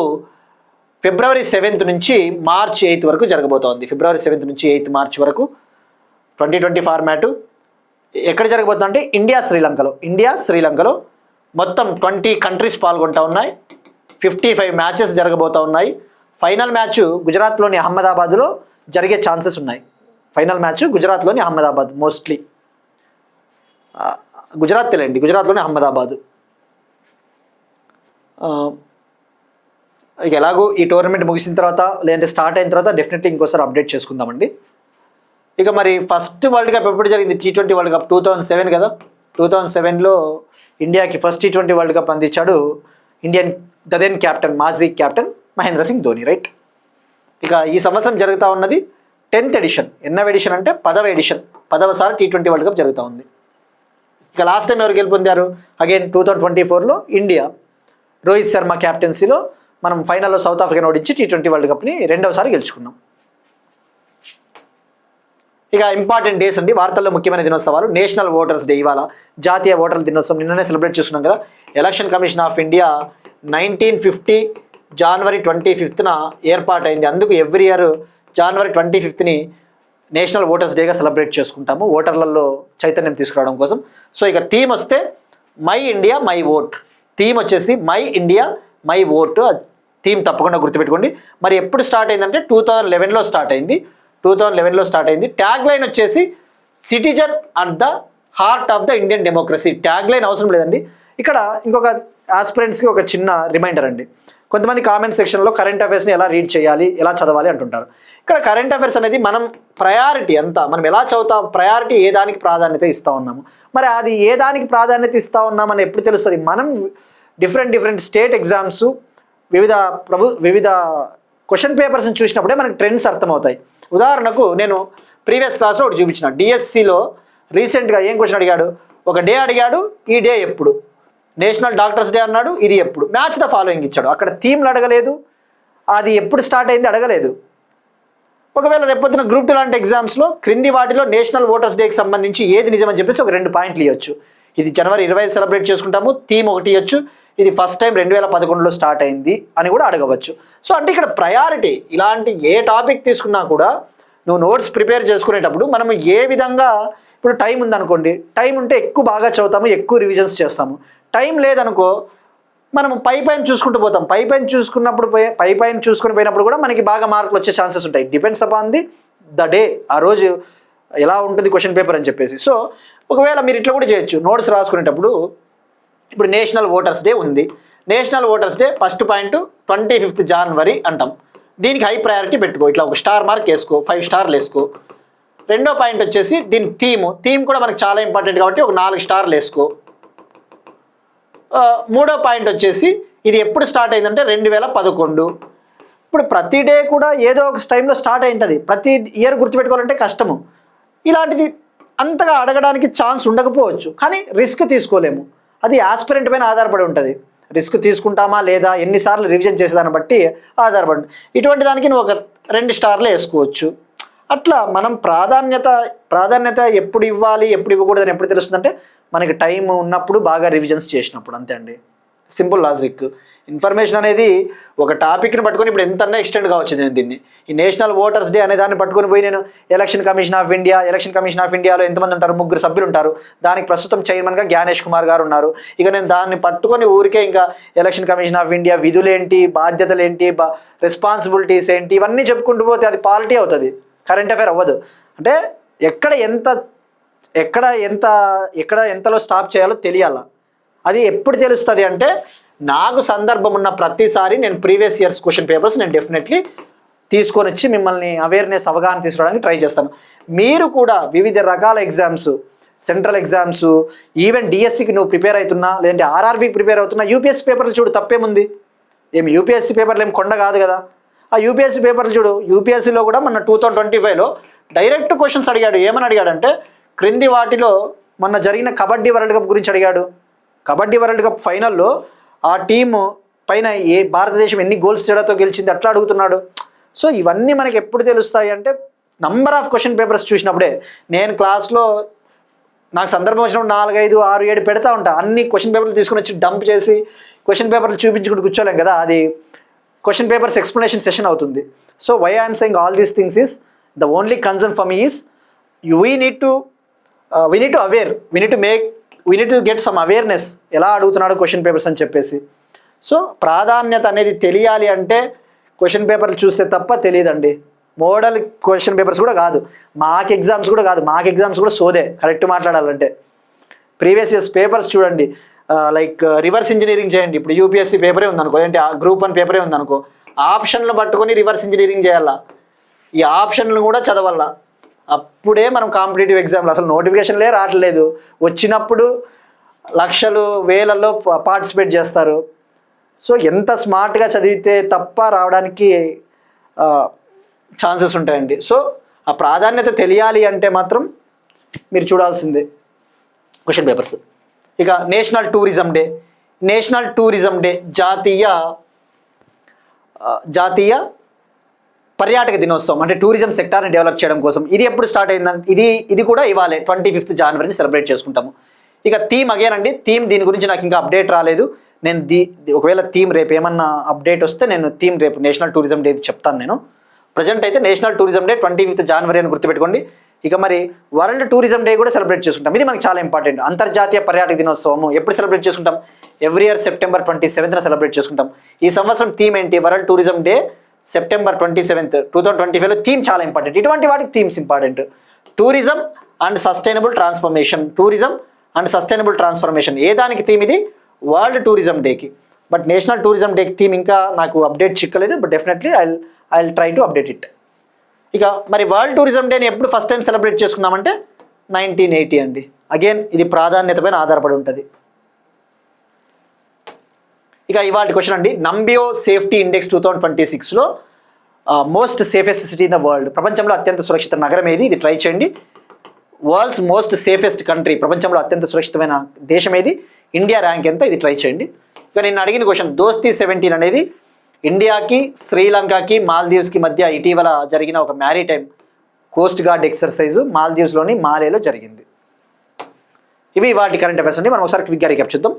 ఫిబ్రవరి 7th నుంచి మార్చ్ 8th వరకు జరగబోతోంది. ఫిబ్రవరి 7th నుంచి 8th మార్చ్ వరకు 2020 ఫార్మాటు. ఎక్కడ జరగబోతుంది అంటే ఇండియా శ్రీలంకలో మొత్తం 20 కంట్రీస్ పాల్గొంటూ ఉన్నాయి. 55 మ్యాచెస్ జరగబోతూ ఉన్నాయి. ఫైనల్ మ్యాచ్ గుజరాత్లోని అహ్మదాబాద్లో జరిగే ఛాన్సెస్ ఉన్నాయి. ఫైనల్ మ్యాచ్ గుజరాత్లోని అహ్మదాబాద్, మోస్ట్లీ గుజరాత్లోని అహ్మదాబాద్. ఇక ఎలాగో ఈ టోర్నమెంట్ ముగిసిన తర్వాత లేదంటే స్టార్ట్ అయిన తర్వాత డెఫినెట్లీ ఇంకోసారి అప్డేట్ చేసుకుందామండి. ఇక మరి ఫస్ట్ వరల్డ్ కప్ ఎప్పుడు జరిగింది? T20 వరల్డ్ కప్ 2007 కదా. 2007లో ఇండియాకి ఫస్ట్ T20 వరల్డ్ కప్ అందించాడు ఇండియన్ దెన్ కెప్టెన్, మాజీ కెప్టెన్ మహేంద్ర సింగ్ ధోని, రైట్. ఇక ఈ సంవత్సరం జరుగుతూ ఉన్నది 10th ఎడిషన్. ఎన్నవ ఎడిషన్ అంటే 10వ ఎడిషన్. 10వసారి T20 వరల్డ్ కప్ జరుగుతూ ఉంది. ఇక లాస్ట్ టైం ఎవరు గెలుపొందారు? అగైన్ 2024లో ఇండియా రోహిత్ శర్మ క్యాప్టెన్సీలో మనం ఫైనల్లో సౌత్ ఆఫ్రికాను ఓడించి T20 వరల్డ్ కప్ని 2వసారి గెలుచుకున్నాం. ఇక ఇంపార్టెంట్ డేస్ అండి, వార్తల్లో ముఖ్యమైన దినోత్సవాలు. నేషనల్ ఓటర్స్ డే ఇవాళ, జాతీయ ఓటర్ల దినోత్సవం నిన్ననే సెలబ్రేట్ చేసుకున్నాం కదా. ఎలక్షన్ కమిషన్ ఆఫ్ ఇండియా 1950 జనవరి 25న ఏర్పాటైంది. అందుకు ఎవ్రీ ఇయర్ జనవరి 25ని నేషనల్ ఓటర్స్ డేగా సెలబ్రేట్ చేసుకుంటాము, ఓటర్లలో చైతన్యం తీసుకురావడం కోసం. సో ఇక థీమ్ వస్తే my India my vote. Theme వచ్చేసి my India my vote. Theme తప్పకుండా గుర్తుపెట్టుకోండి. మరి ఎప్పుడు స్టార్ట్ అయిందంటే 2011లో స్టార్ట్ అయింది. ట్యాగ్ లైన్ వచ్చేసి citizen at the heart of the Indian democracy. Tag line అవసరం లేదండి. ఇక్కడ ఇంకొక ఆస్పిరెంట్స్కి ఒక చిన్న రిమైండర్ అండి. కొంతమంది కామెంట్ సెక్షన్లో కరెంట్ అఫైర్స్ని ఎలా రీడ్ చేయాలి, ఎలా చదవాలి అంటుంటారు. ఇక్కడ కరెంట్ అఫైర్స్ అనేది మనం ప్రయారిటీ అంతా, మనం ఎలా చదువుతాం, ప్రయారిటీ ఏ దానికి ప్రాధాన్యత ఇస్తూ ఉన్నాము. మరి అది ఏ దానికి ప్రాధాన్యత ఇస్తూ ఉన్నామని ఎప్పుడు తెలుస్తుంది? మనం డిఫరెంట్ స్టేట్ ఎగ్జామ్స్, వివిధ క్వశ్చన్ పేపర్స్ని చూసినప్పుడే మనకి ట్రెండ్స్ అర్థమవుతాయి. ఉదాహరణకు నేను ప్రీవియస్ క్లాస్లో ఒకటి చూపించిన. డిఎస్సిలో రీసెంట్గా ఏం క్వశ్చన్ అడిగాడు? ఒక డే అడిగాడు, ఈ డే ఎప్పుడు? నేషనల్ డాక్టర్స్ డే అన్నాడు, ఇది ఎప్పుడు? మ్యాచ్ ద ఫాలోయింగ్ ఇచ్చాడు. అక్కడ థీమ్లు అడగలేదు, అది ఎప్పుడు స్టార్ట్ అయింది అడగలేదు. ఒకవేళ రేపొద్దున గ్రూప్ 2 లాంటి ఎగ్జామ్స్లో క్రింది వాటిలో నేషనల్ ఓటర్స్ డేకి సంబంధించి ఏది నిజమని చెప్పేసి ఒక 2 పాయింట్లు ఇవ్వచ్చు. ఇది జనవరి 25 సెలబ్రేట్ చేసుకుంటాము, థీమ్ ఒకటి ఇవ్వచ్చు. ఇది ఫస్ట్ టైం 2011లో స్టార్ట్ అయింది అని కూడా అడగవచ్చు. సో అంటే ఇక్కడ ప్రయారిటీ, ఇలాంటి ఏ టాపిక్ తీసుకున్నా కూడా నువ్వు నోట్స్ ప్రిపేర్ చేసుకునేటప్పుడు మనం ఏ విధంగా, ఇప్పుడు టైం ఉందనుకోండి, టైం ఉంటే ఎక్కువ బాగా చదువుతాము, ఎక్కువ రివిజన్స్ చేస్తాము. టైం లేదనుకో మనం పైన చూసుకుంటూ పోతాం. పైన చూసుకుని పోయినప్పుడు కూడా మనకి బాగా మార్కులు వచ్చే ఛాన్సెస్ ఉంటాయి. డిపెండ్స్ అపాన్ ద డే, ఆ రోజు ఎలా ఉంటుంది క్వశ్చన్ పేపర్ అని చెప్పేసి. సో ఒకవేళ మీరు ఇట్లా కూడా చేయొచ్చు, నోట్స్ రాసుకునేటప్పుడు. ఇప్పుడు నేషనల్ ఓటర్స్ డే ఉంది. National voters day first point 25th జనవరి అంటాం. దీనికి హై ప్రయారిటీ పెట్టుకో, ఇట్లా ఒక స్టార్ మార్క్ వేసుకో, 5 స్టార్లు వేసుకో. రెండో పాయింట్ వచ్చేసి దీని థీమ్ కూడా మనకు చాలా ఇంపార్టెంట్ కాబట్టి ఒక 4 స్టార్లు వేసుకో. మూడో పాయింట్ వచ్చేసి ఇది ఎప్పుడు స్టార్ట్ అయిందంటే 2011. ఇప్పుడు ప్రతి డే కూడా ఏదో ఒక టైంలో స్టార్ట్ అయి ఉంటుంది. ప్రతి ఇయర్ గుర్తుపెట్టుకోవాలంటే కష్టము. ఇలాంటిది అంతగా అడగడానికి ఛాన్స్ ఉండకపోవచ్చు, కానీ రిస్క్ తీసుకోలేము. అది ఆస్పిరెంట్ పైన ఆధారపడి ఉంటుంది. రిస్క్ తీసుకుంటామా లేదా, ఎన్నిసార్లు రివిజన్ చేసేదాన్ని బట్టి ఆధారపడి ఇటువంటి దానికి నువ్వు ఒక 2 స్టార్లు వేసుకోవచ్చు. అట్లా మనం ప్రాధాన్యత ఎప్పుడు ఇవ్వాలి ఎప్పుడు ఇవ్వకూడదు అని ఎప్పుడు తెలుస్తుందంటే మనకి టైం ఉన్నప్పుడు బాగా రివిజన్స్ చేసినప్పుడు, అంతే అండి. Simple logic. ఇన్ఫర్మేషన్ అనేది ఒక టాపిక్ని పట్టుకొని ఇప్పుడు ఎంతన్నా ఎక్స్టెండ్ కావచ్చు. నేను దీన్ని ఈ నేషనల్ ఓటర్స్ డే అనే దాన్ని పట్టుకొని పోయి నేను ఎలక్షన్ కమిషన్ ఆఫ్ ఇండియాలో ఎంతమంది ఉంటారు, 3 సభ్యులు ఉంటారు. దానికి ప్రస్తుతం చైర్మన్గా జ్ఞానేష్ కుమార్ గారు ఉన్నారు. ఇక నేను దాన్ని పట్టుకొని ఊరికే ఇంకా ఎలక్షన్ కమిషన్ ఆఫ్ ఇండియా విధులేంటి, బాధ్యతలు ఏంటి, రెస్పాన్సిబిలిటీస్ ఏంటి, ఇవన్నీ చెప్పుకుంటూ పోతే అది పాలిటీ అవుతుంది, కరెంట్ అఫైర్ అవ్వదు. అంటే ఎక్కడ ఎంతలో స్టాప్ చేయాలో తెలియాలా. అది ఎప్పుడు తెలుస్తుంది అంటే నాకు సందర్భం ఉన్న ప్రతిసారి నేను ప్రీవియస్ ఇయర్స్ క్వశ్చన్ పేపర్స్ నేను డెఫినెట్లీ తీసుకొని వచ్చి మిమ్మల్ని అవగాహన తీసుకురావడానికి ట్రై చేస్తాను. మీరు కూడా వివిధ రకాల ఎగ్జామ్స్, సెంట్రల్ ఎగ్జామ్స్, ఈవెన్ డిఎస్సికి నువ్వు ప్రిపేర్ అవుతున్నా, లేదంటే ఆర్ఆర్బీకి ప్రిపేర్ అవుతున్నా, యూపీఎస్సీ పేపర్లు చూడు, తప్పేముంది. యూపీఎస్సీ పేపర్లు ఏం కొండ కాదు కదా. ఆ యూపీఎస్సీ పేపర్లు చూడు. యూపీఎస్సీలో కూడా మన 2025లో డైరెక్ట్ క్వశ్చన్స్ అడిగాడు. ఏమని అడిగాడంటే క్రింది వాటిలో మొన్న జరిగిన కబడ్డీ వరల్డ్ కప్ గురించి అడిగాడు. కబడ్డీ వరల్డ్ కప్ ఫైనల్లో ఆ టీము పైన భారతదేశం ఎన్ని గోల్స్ తేడాతో గెలిచింది అట్లా అడుగుతున్నాడు. సో ఇవన్నీ మనకి ఎప్పుడు తెలుస్తాయి అంటే నంబర్ ఆఫ్ క్వశ్చన్ పేపర్స్ చూసినప్పుడే. నేను క్లాస్లో నాకు సందర్భం వచ్చినప్పుడు 4, 5, 6, 7 పెడతా ఉంటా. అన్ని క్వశ్చన్ పేపర్లు తీసుకుని వచ్చి డంప్ చేసి క్వశ్చన్ పేపర్లు చూపించుకుంటూ కూర్చోలేం కదా, అది క్వశ్చన్ పేపర్స్ ఎక్స్ప్లెనేషన్ సెషన్ అవుతుంది. So why I'm saying all these things is the only concern for me is we need to aware, we need to get some awareness, ఎలా అడుగుతున్నాడు క్వశ్చన్ పేపర్స్ అని చెప్పేసి. సో ప్రాధాన్యత అనేది తెలియాలి అంటే question పేపర్లు చూస్తే తప్ప తెలియదండి. మోడల్ క్వశ్చన్ పేపర్స్ కూడా కాదు, మాక్ ఎగ్జామ్స్ కూడా సోదే కరెక్ట్ మాట్లాడాలంటే. ప్రీవియస్ ఇయర్స్ పేపర్స్ చూడండి, లైక్ రివర్స్ ఇంజనీరింగ్ చేయండి. ఇప్పుడు యూపీఎస్సీ పేపరే ఉందనుకో, ఏంటి గ్రూప్ 1 పేపరే ఉందనుకో, ఆప్షన్లు పట్టుకొని రివర్స్ ఇంజనీరింగ్ చేయాలా, ఈ ఆప్షన్లు కూడా చదవాలా. అప్పుడే మనం కాంపిటేటివ్ ఎగ్జామ్లో అసలు నోటిఫికేషన్లే రావట్లేదు, వచ్చినప్పుడు లక్షలు వేలల్లో పార్టిసిపేట్ చేస్తారు. సో ఎంత స్మార్ట్గా చదివితే తప్ప రావడానికి ఛాన్సెస్ ఉంటాయండి. సో ఆ ప్రాధాన్యత తెలియాలి అంటే మాత్రం మీరు చూడాల్సిందే క్వశ్చన్ పేపర్స్. ఇక నేషనల్ టూరిజం డే జాతీయ పర్యాటక దినోత్సవం, అంటే టూరిజం సెక్టార్ని డెవలప్ చేయడం కోసం. ఇది ఎప్పుడు స్టార్ట్ అయిందంటే ఇది కూడా ఇవాళ 25th జనవరిని సెలబ్రేట్ చేసుకుంటాము. ఇక థీమ్ అగైన్ అండి, దీని గురించి నాకు ఇంకా అప్డేట్ రాలేదు. నేను ఒకవేళ థీమ్ రేపు ఏమన్నా అప్డేట్ వస్తే నేను థీమ్ రేపు నేషనల్ టూరిజం డే చెప్తాను. నేను ప్రజెంట్ అయితే నేషనల్ టూరిజం డే 25th జనవరి అని గుర్తుపెట్టుకోండి. ఇక మరి వరల్డ్ టూరిజం డే కూడా సెలబ్రేట్ చేసుకుంటాం. ఇది మనకి చాలా ఇంపార్టెంట్. అంతర్జాతీయ పర్యాటక దినోత్సవం ఎప్పుడు సెలబ్రేట్ చేసుకుంటాం? Every year September 27th celebrate చేసుకుంటాం. ఈ సంవత్సరం థీమ్ ఏంటి? World tourism day September 27th 2025లో థీమ్ చాలా ఇంపార్టెంట్. ఇటువంటి వాటికి themes important. Tourism and sustainable transformation ఏ దానికి థీమ్? ఇది వరల్డ్ టూరిజం డేకి. బట్ నేషనల్ టూరిజం డేకి థీమ్ ఇంకా నాకు అప్డేట్ చిక్కలేదు. But definitely I will try to update it. ఇక మరి వరల్డ్ టూరిజం డేని ఎప్పుడు ఫస్ట్ టైం సెలబ్రేట్ చేసుకున్నామంటే 1980 అండి. అగైన్ ఇది ప్రాధాన్యత పైన ఆధారపడి ఉంటుంది. ఇక ఇవాళ క్వశ్చన్ అండి, నంబియో సేఫ్టీ ఇండెక్స్ 2026లో most safest city in the world, ప్రపంచంలో అత్యంత సురక్షిత నగరం ఏది? ఇది ట్రై చేయండి. వరల్డ్స్ మోస్ట్ సేఫెస్ట్ కంట్రీ, ప్రపంచంలో అత్యంత సురక్షితమైన దేశం ఏది? ఇండియా ర్యాంక్ ఎంత? ఇది ట్రై చేయండి. ఇక నేను అడిగిన క్వశ్చన్, దోస్తీ 17 అనేది ఇండియాకి, శ్రీలంకకి, మాల్దీవ్స్కి మధ్య ఇటీవల జరిగిన ఒక మ్యారీటైమ్ కోస్ట్ గార్డ్ ఎక్సర్సైజ్ మాల్దీవ్స్లోని మాలేలో జరిగింది. ఇవి వాటి కరెంట్ అఫైర్స్ అండి. మనం ఒకసారి క్విక్గా రీక్యాప్ చూద్దాం.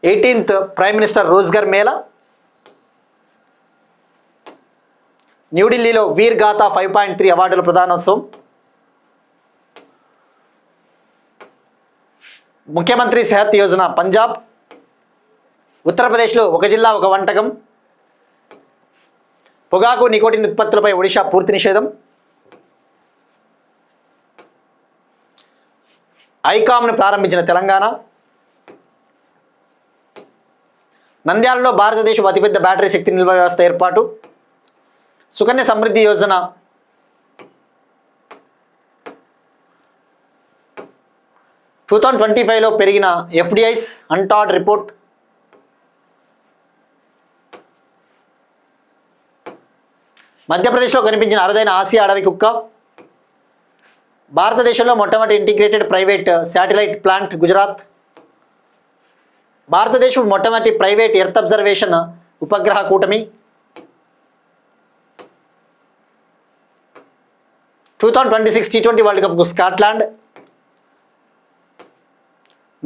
18th prime minister Rozgar Mela, న్యూఢిల్లీలో వీర్ గాథా 5.3 అవార్డుల ప్రదానోత్సవం, ముఖ్యమంత్రి సెహత్ యోజన పంజాబ్, ఉత్తరప్రదేశ్లో ఒక జిల్లా ఒక వంటకం, పొగాకు నికోటిన్ ఉత్పత్తులపై ఒడిషా పూర్తి నిషేధం, ఐకామ్ను ప్రారంభించిన తెలంగాణ, నంద్యాలలో భారతదేశపు అతిపెద్ద బ్యాటరీ శక్తి నిల్వ వ్యవస్థ ఏర్పాటు, సుకన్య సమృద్ధి యోజన, లో పెరిగిన FDIs అన్టాడ్ రిపోర్ట్, మధ్యప్రదేశ్లో కనిపించిన అరుదైన ఆసియా అడవి కుక్క, భారతదేశంలో మొట్టమొదటి integrated private satellite plant Gujarat. భారతదేశం మొట్టమొదటి ప్రైవేట్ ఎర్త్ అబ్జర్వేషన్ ఉపగ్రహ కూటమి. 2026 T20 వరల్డ్ కప్కు Scotland.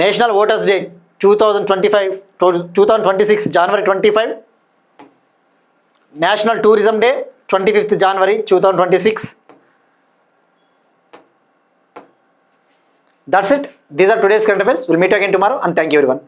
National voters day 2026 January 25. National tourism day 25th January 2026. That's it. These are today's current affairs. We'll meet again tomorrow and thank you everyone.